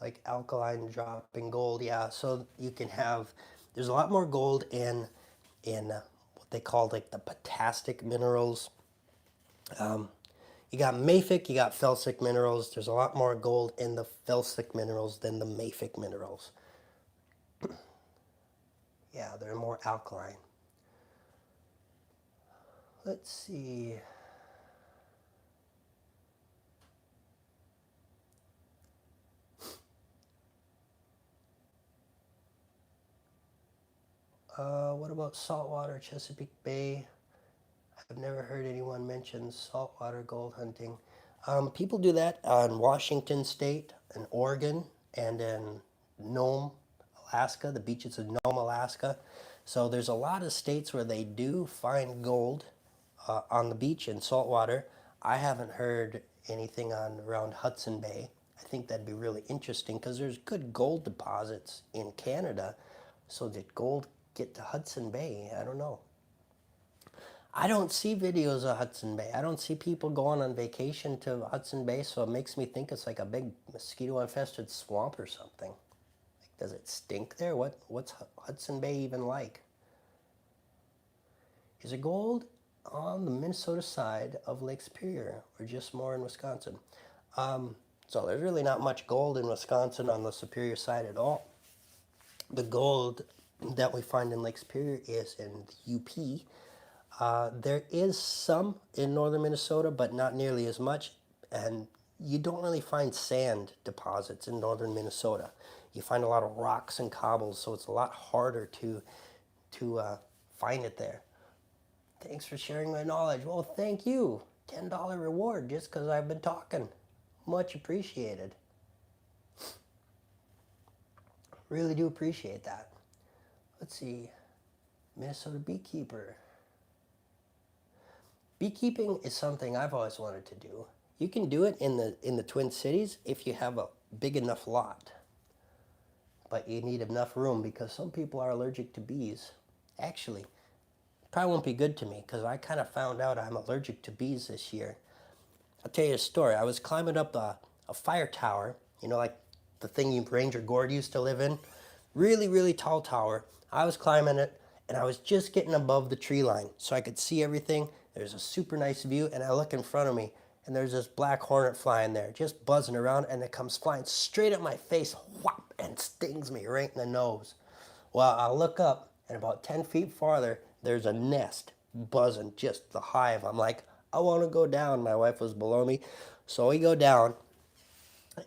Like alkaline dropping gold, yeah. So you can have, there's a lot more gold in what they call like the potassic minerals. You got mafic, you got felsic minerals. There's a lot more gold in the felsic minerals than the mafic minerals. Yeah, they're more alkaline. Let's see. What about saltwater, Chesapeake Bay? I've never heard anyone mention saltwater gold hunting. People do that in Washington State, in Oregon, and in Nome, Alaska, the beaches of Nome, Alaska. So there's a lot of states where they do find gold on the beach in saltwater. I haven't heard anything on around Hudson Bay. I think that'd be really interesting because there's good gold deposits in Canada. So did gold get to Hudson Bay? I don't know. I don't see videos of Hudson Bay. I don't see people going on vacation to Hudson Bay, so it makes me think it's like a big mosquito-infested swamp or something. Like, does it stink there? What's Hudson Bay even like? Is it gold on the Minnesota side of Lake Superior, or just more in Wisconsin? So there's really not much gold in Wisconsin on the Superior side at all. The gold that we find in Lake Superior is in the UP. There is some in northern Minnesota, but not nearly as much. And you don't really find sand deposits in northern Minnesota. You find a lot of rocks and cobbles, so it's a lot harder to find it there. Thanks for sharing my knowledge. Well, thank you. $10 reward just because I've been talking. Much appreciated. Really do appreciate that. Let's see. Minnesota beekeeper. Beekeeping is something I've always wanted to do. You can do it in the Twin Cities if you have a big enough lot. But you need enough room because some people are allergic to bees. Actually, probably won't be good to me because I kind of found out I'm allergic to bees this year. I'll tell you a story. I was climbing up a fire tower, you know, like the thing Ranger Gord used to live in. Really, really tall tower. I was climbing it, and I was just getting above the tree line so I could see everything. There's a super nice view, and I look in front of me, and there's this black hornet flying there, just buzzing around, and it comes flying straight at my face, whop, and stings me right in the nose. Well, I look up, and about 10 feet farther, there's a nest buzzing, just the hive. I'm like, I want to go down. My wife was below me. So we go down,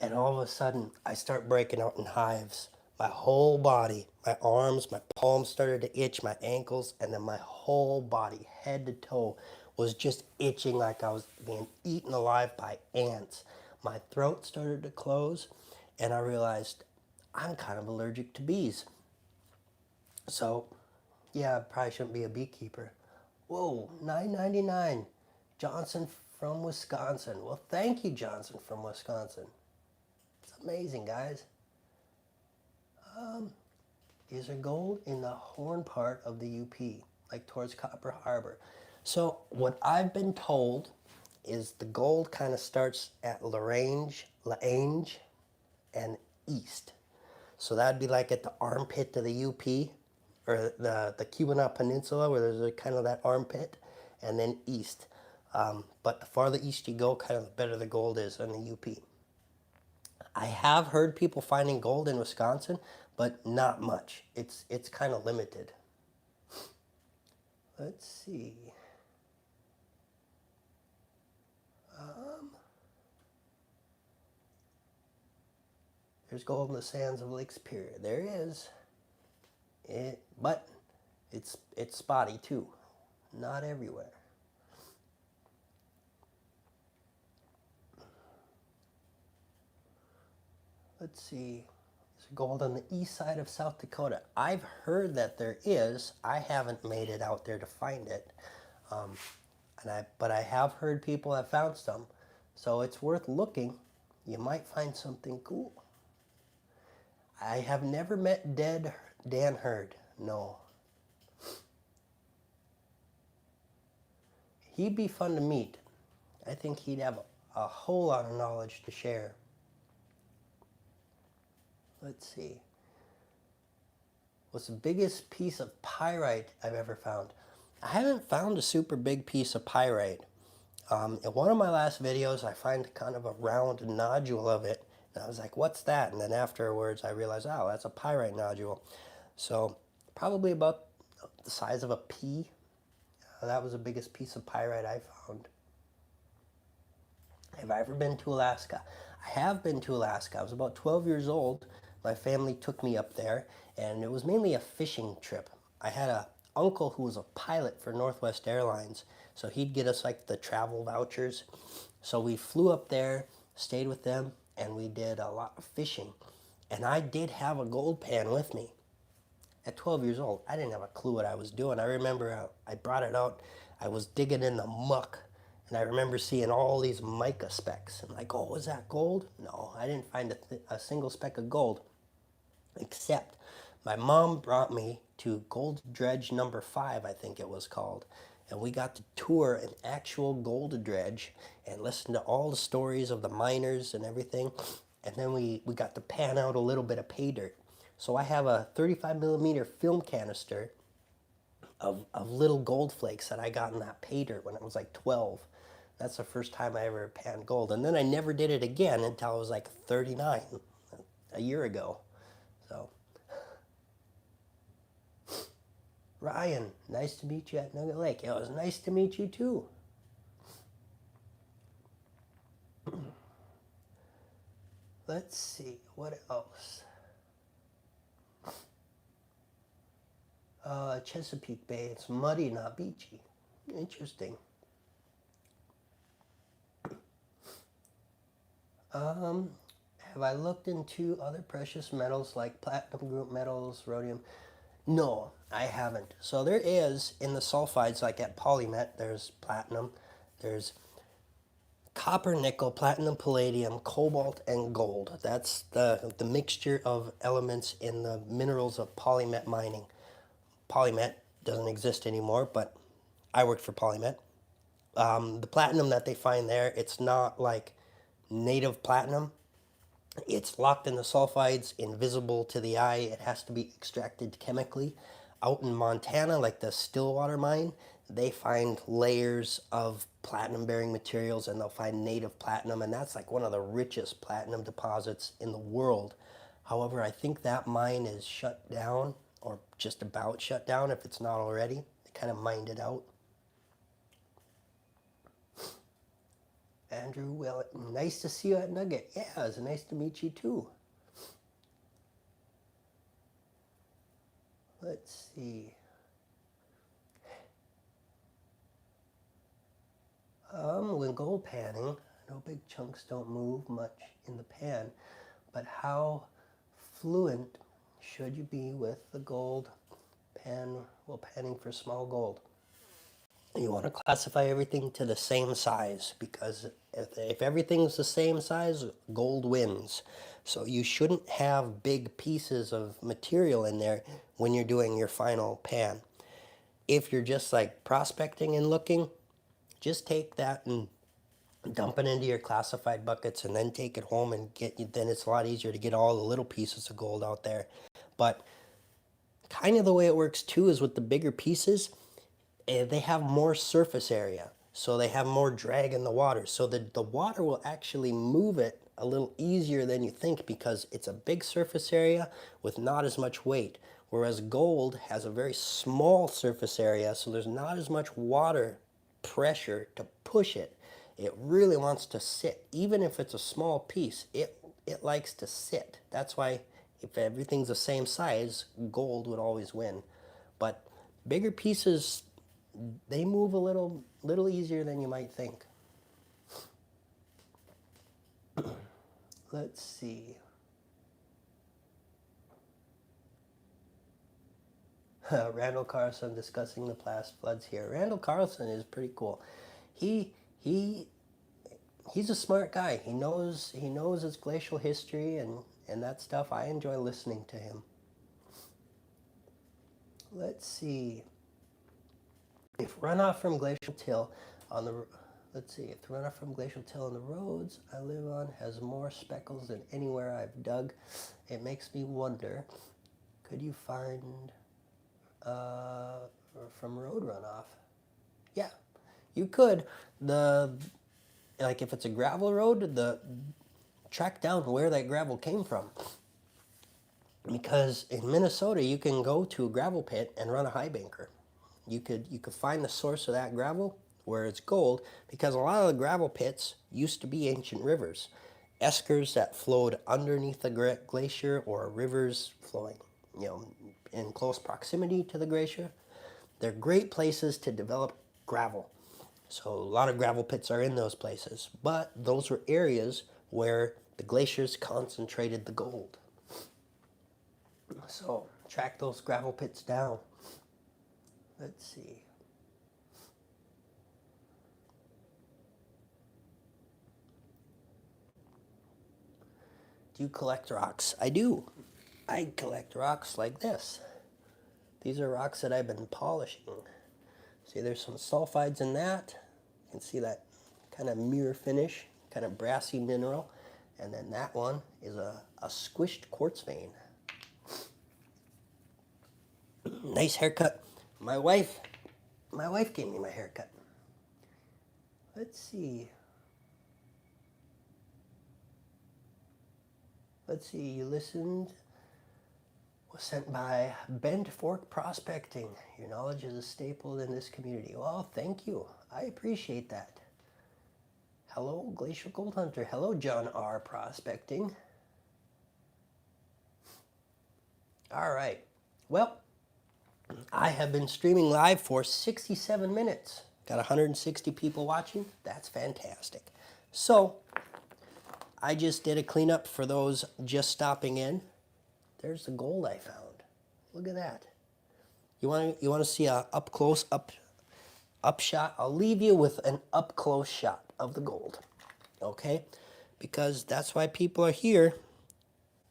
and all of a sudden, I start breaking out in hives. My whole body, my arms, my palms started to itch, my ankles, and then my whole body, head to toe, was just itching like I was being eaten alive by ants. My throat started to close, and I realized I'm kind of allergic to bees. So, yeah, I probably shouldn't be a beekeeper. Whoa, $9.99. Johnson from Wisconsin. Well, thank you, Johnson from Wisconsin. It's amazing, guys. Is there gold in the horn part of the UP, like towards Copper Harbor? So what I've been told is the gold kind of starts at LaGrange, and east. So that'd be like at the armpit of the UP, or the Keweenaw Peninsula, where there's a, kind of that armpit, and then east. But the farther east you go, kind of the better the gold is in the UP. I have heard people finding gold in Wisconsin, but not much. It's kind of limited. Let's see. There's gold in the sands of Lake Superior. There is. But it's spotty too. Not everywhere. Let's see. There's gold on the east side of South Dakota. I've heard that there is. I haven't made it out there to find it. But I have heard people have found some. So it's worth looking. You might find something cool. I have never met dead Dan Hurd. No. He'd be fun to meet. I think he'd have a whole lot of knowledge to share. Let's see. What's the biggest piece of pyrite I've ever found? I haven't found a super big piece of pyrite. In one of my last videos, I find kind of a round nodule of it. And I was like, what's that? And then afterwards, I realized, oh, that's a pyrite nodule. So probably about the size of a pea. That was the biggest piece of pyrite I found. Have I ever been to Alaska? I have been to Alaska. I was about 12 years old. My family took me up there, and it was mainly a fishing trip. I had a uncle who was a pilot for Northwest Airlines, so he'd get us like the travel vouchers. So we flew up there, stayed with them, and we did a lot of fishing. And I did have a gold pan with me. At 12 years old, I didn't have a clue what I was doing. I remember I brought it out. I was digging in the muck, and I remember seeing all these mica specks. And like, oh, was that gold? No, I didn't find a single speck of gold, except my mom brought me to Gold Dredge number 5, I think it was called. And we got to tour an actual gold dredge and listen to all the stories of the miners and everything. And then we got to pan out a little bit of pay dirt. So I have a 35 millimeter film canister of little gold flakes that I got in that pay dirt when I was like 12. That's the first time I ever panned gold. And then I never did it again until I was like 39, a year ago. So, Ryan, nice to meet you at Nugget Lake. It was nice to meet you too. Let's see, what else? Chesapeake Bay, it's muddy, not beachy. Interesting. Have I looked into other precious metals like platinum group metals, rhodium? No, I haven't. So there is, in the sulfides, like at Polymet, there's platinum, there's copper, nickel, platinum, palladium, cobalt, and gold. That's the mixture of elements in the minerals of Polymet mining. Polymet doesn't exist anymore, but I worked for Polymet. The platinum that they find there, it's not like native platinum. It's locked in the sulfides, invisible to the eye. It has to be extracted chemically. Out in Montana, like the Stillwater mine, they find layers of platinum-bearing materials, and they'll find native platinum, and that's like one of the richest platinum deposits in the world. However, I think that mine is shut down, or just about shut down if it's not already. They kind of mined it out. Andrew, well, nice to see you at Nugget. Yeah, it was nice to meet you too. Let's see. When gold panning, no big chunks don't move much in the pan, but how fluent should you be with the gold pan while panning for small gold? You want to classify everything to the same size, because if everything's the same size, gold wins. So you shouldn't have big pieces of material in there when you're doing your final pan. If you're just like prospecting and looking, just take that and dump it into your classified buckets, and then take it home and then it's a lot easier to get all the little pieces of gold out there. But kind of the way it works too is with the bigger pieces, they have more surface area, so they have more drag in the water, so the water will actually move it a little easier than you think, because it's a big surface area with not as much weight, whereas gold has a very small surface area, so there's not as much water pressure to push it. It really wants to sit. Even if it's a small piece, it likes to sit. That's why if everything's the same size, gold would always win. But bigger pieces, they move a little easier than you might think. Let's see. Randall Carlson discussing the past floods here. Randall Carlson is pretty cool. He's a smart guy. He knows his glacial history and that stuff. I enjoy listening to him. Let's see. If runoff from glacial till on the if the runoff from glacial till on the roads I live on has more speckles than anywhere I've dug, it makes me wonder, could you find from road runoff? Yeah, you could. Like if it's a gravel road, track down where that gravel came from. Because in Minnesota, you can go to a gravel pit and run a high banker. You could find the source of that gravel where it's gold, because a lot of the gravel pits used to be ancient rivers, eskers that flowed underneath the glacier, or rivers flowing, in close proximity to the glacier. They're great places to develop gravel. So a lot of gravel pits are in those places, but those were areas where the glaciers concentrated the gold. So track those gravel pits down. Let's see. Do you collect rocks? I do. I collect rocks like this. These are rocks that I've been polishing. See, there's some sulfides in that. You can see that kind of mirror finish, kind of brassy mineral. And then that one is a squished quartz vein. Nice haircut. My wife gave me my haircut. Let's see. You listened. Was sent by Bent Fork Prospecting. Your knowledge is a staple in this community. Well, thank you. I appreciate that. Hello, Glacial Gold Hunter. Hello, John R. Prospecting. All right. Well, I have been streaming live for 67 minutes. Got 160 people watching. That's fantastic. So, I just did a cleanup for those just stopping in. There's the gold I found. Look at that. You want to see a up close up shot? I'll leave you with an up close shot of the gold. Okay? Because that's why people are here.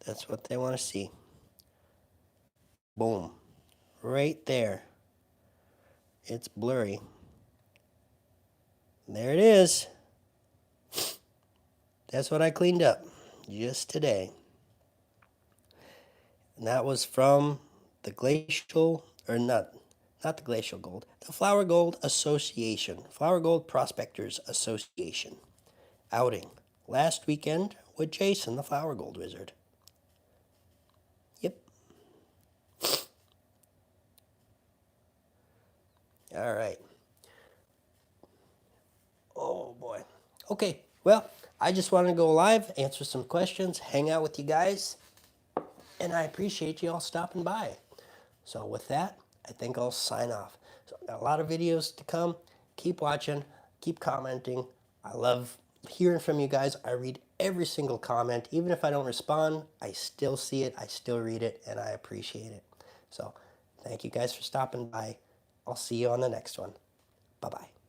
That's what they want to see. Boom. Right there. It's blurry. There it is. That's what I cleaned up just today. And that was from the Glacial, or not the Glacial Gold, the Flower Gold Association, Flower Gold Prospectors Association outing last weekend with Jason, the Flower Gold Wizard. Yep. All right. Oh boy. Okay, well, I just wanted to go live, answer some questions, hang out with you guys, and I appreciate you all stopping by. So with that, I think I'll sign off. So got a lot of videos to come. Keep watching, keep commenting. I love hearing from you guys. I read every single comment. Even if I don't respond, I still see it, I still read it, and I appreciate it. So thank you guys for stopping by. I'll see you on the next one. Bye-bye.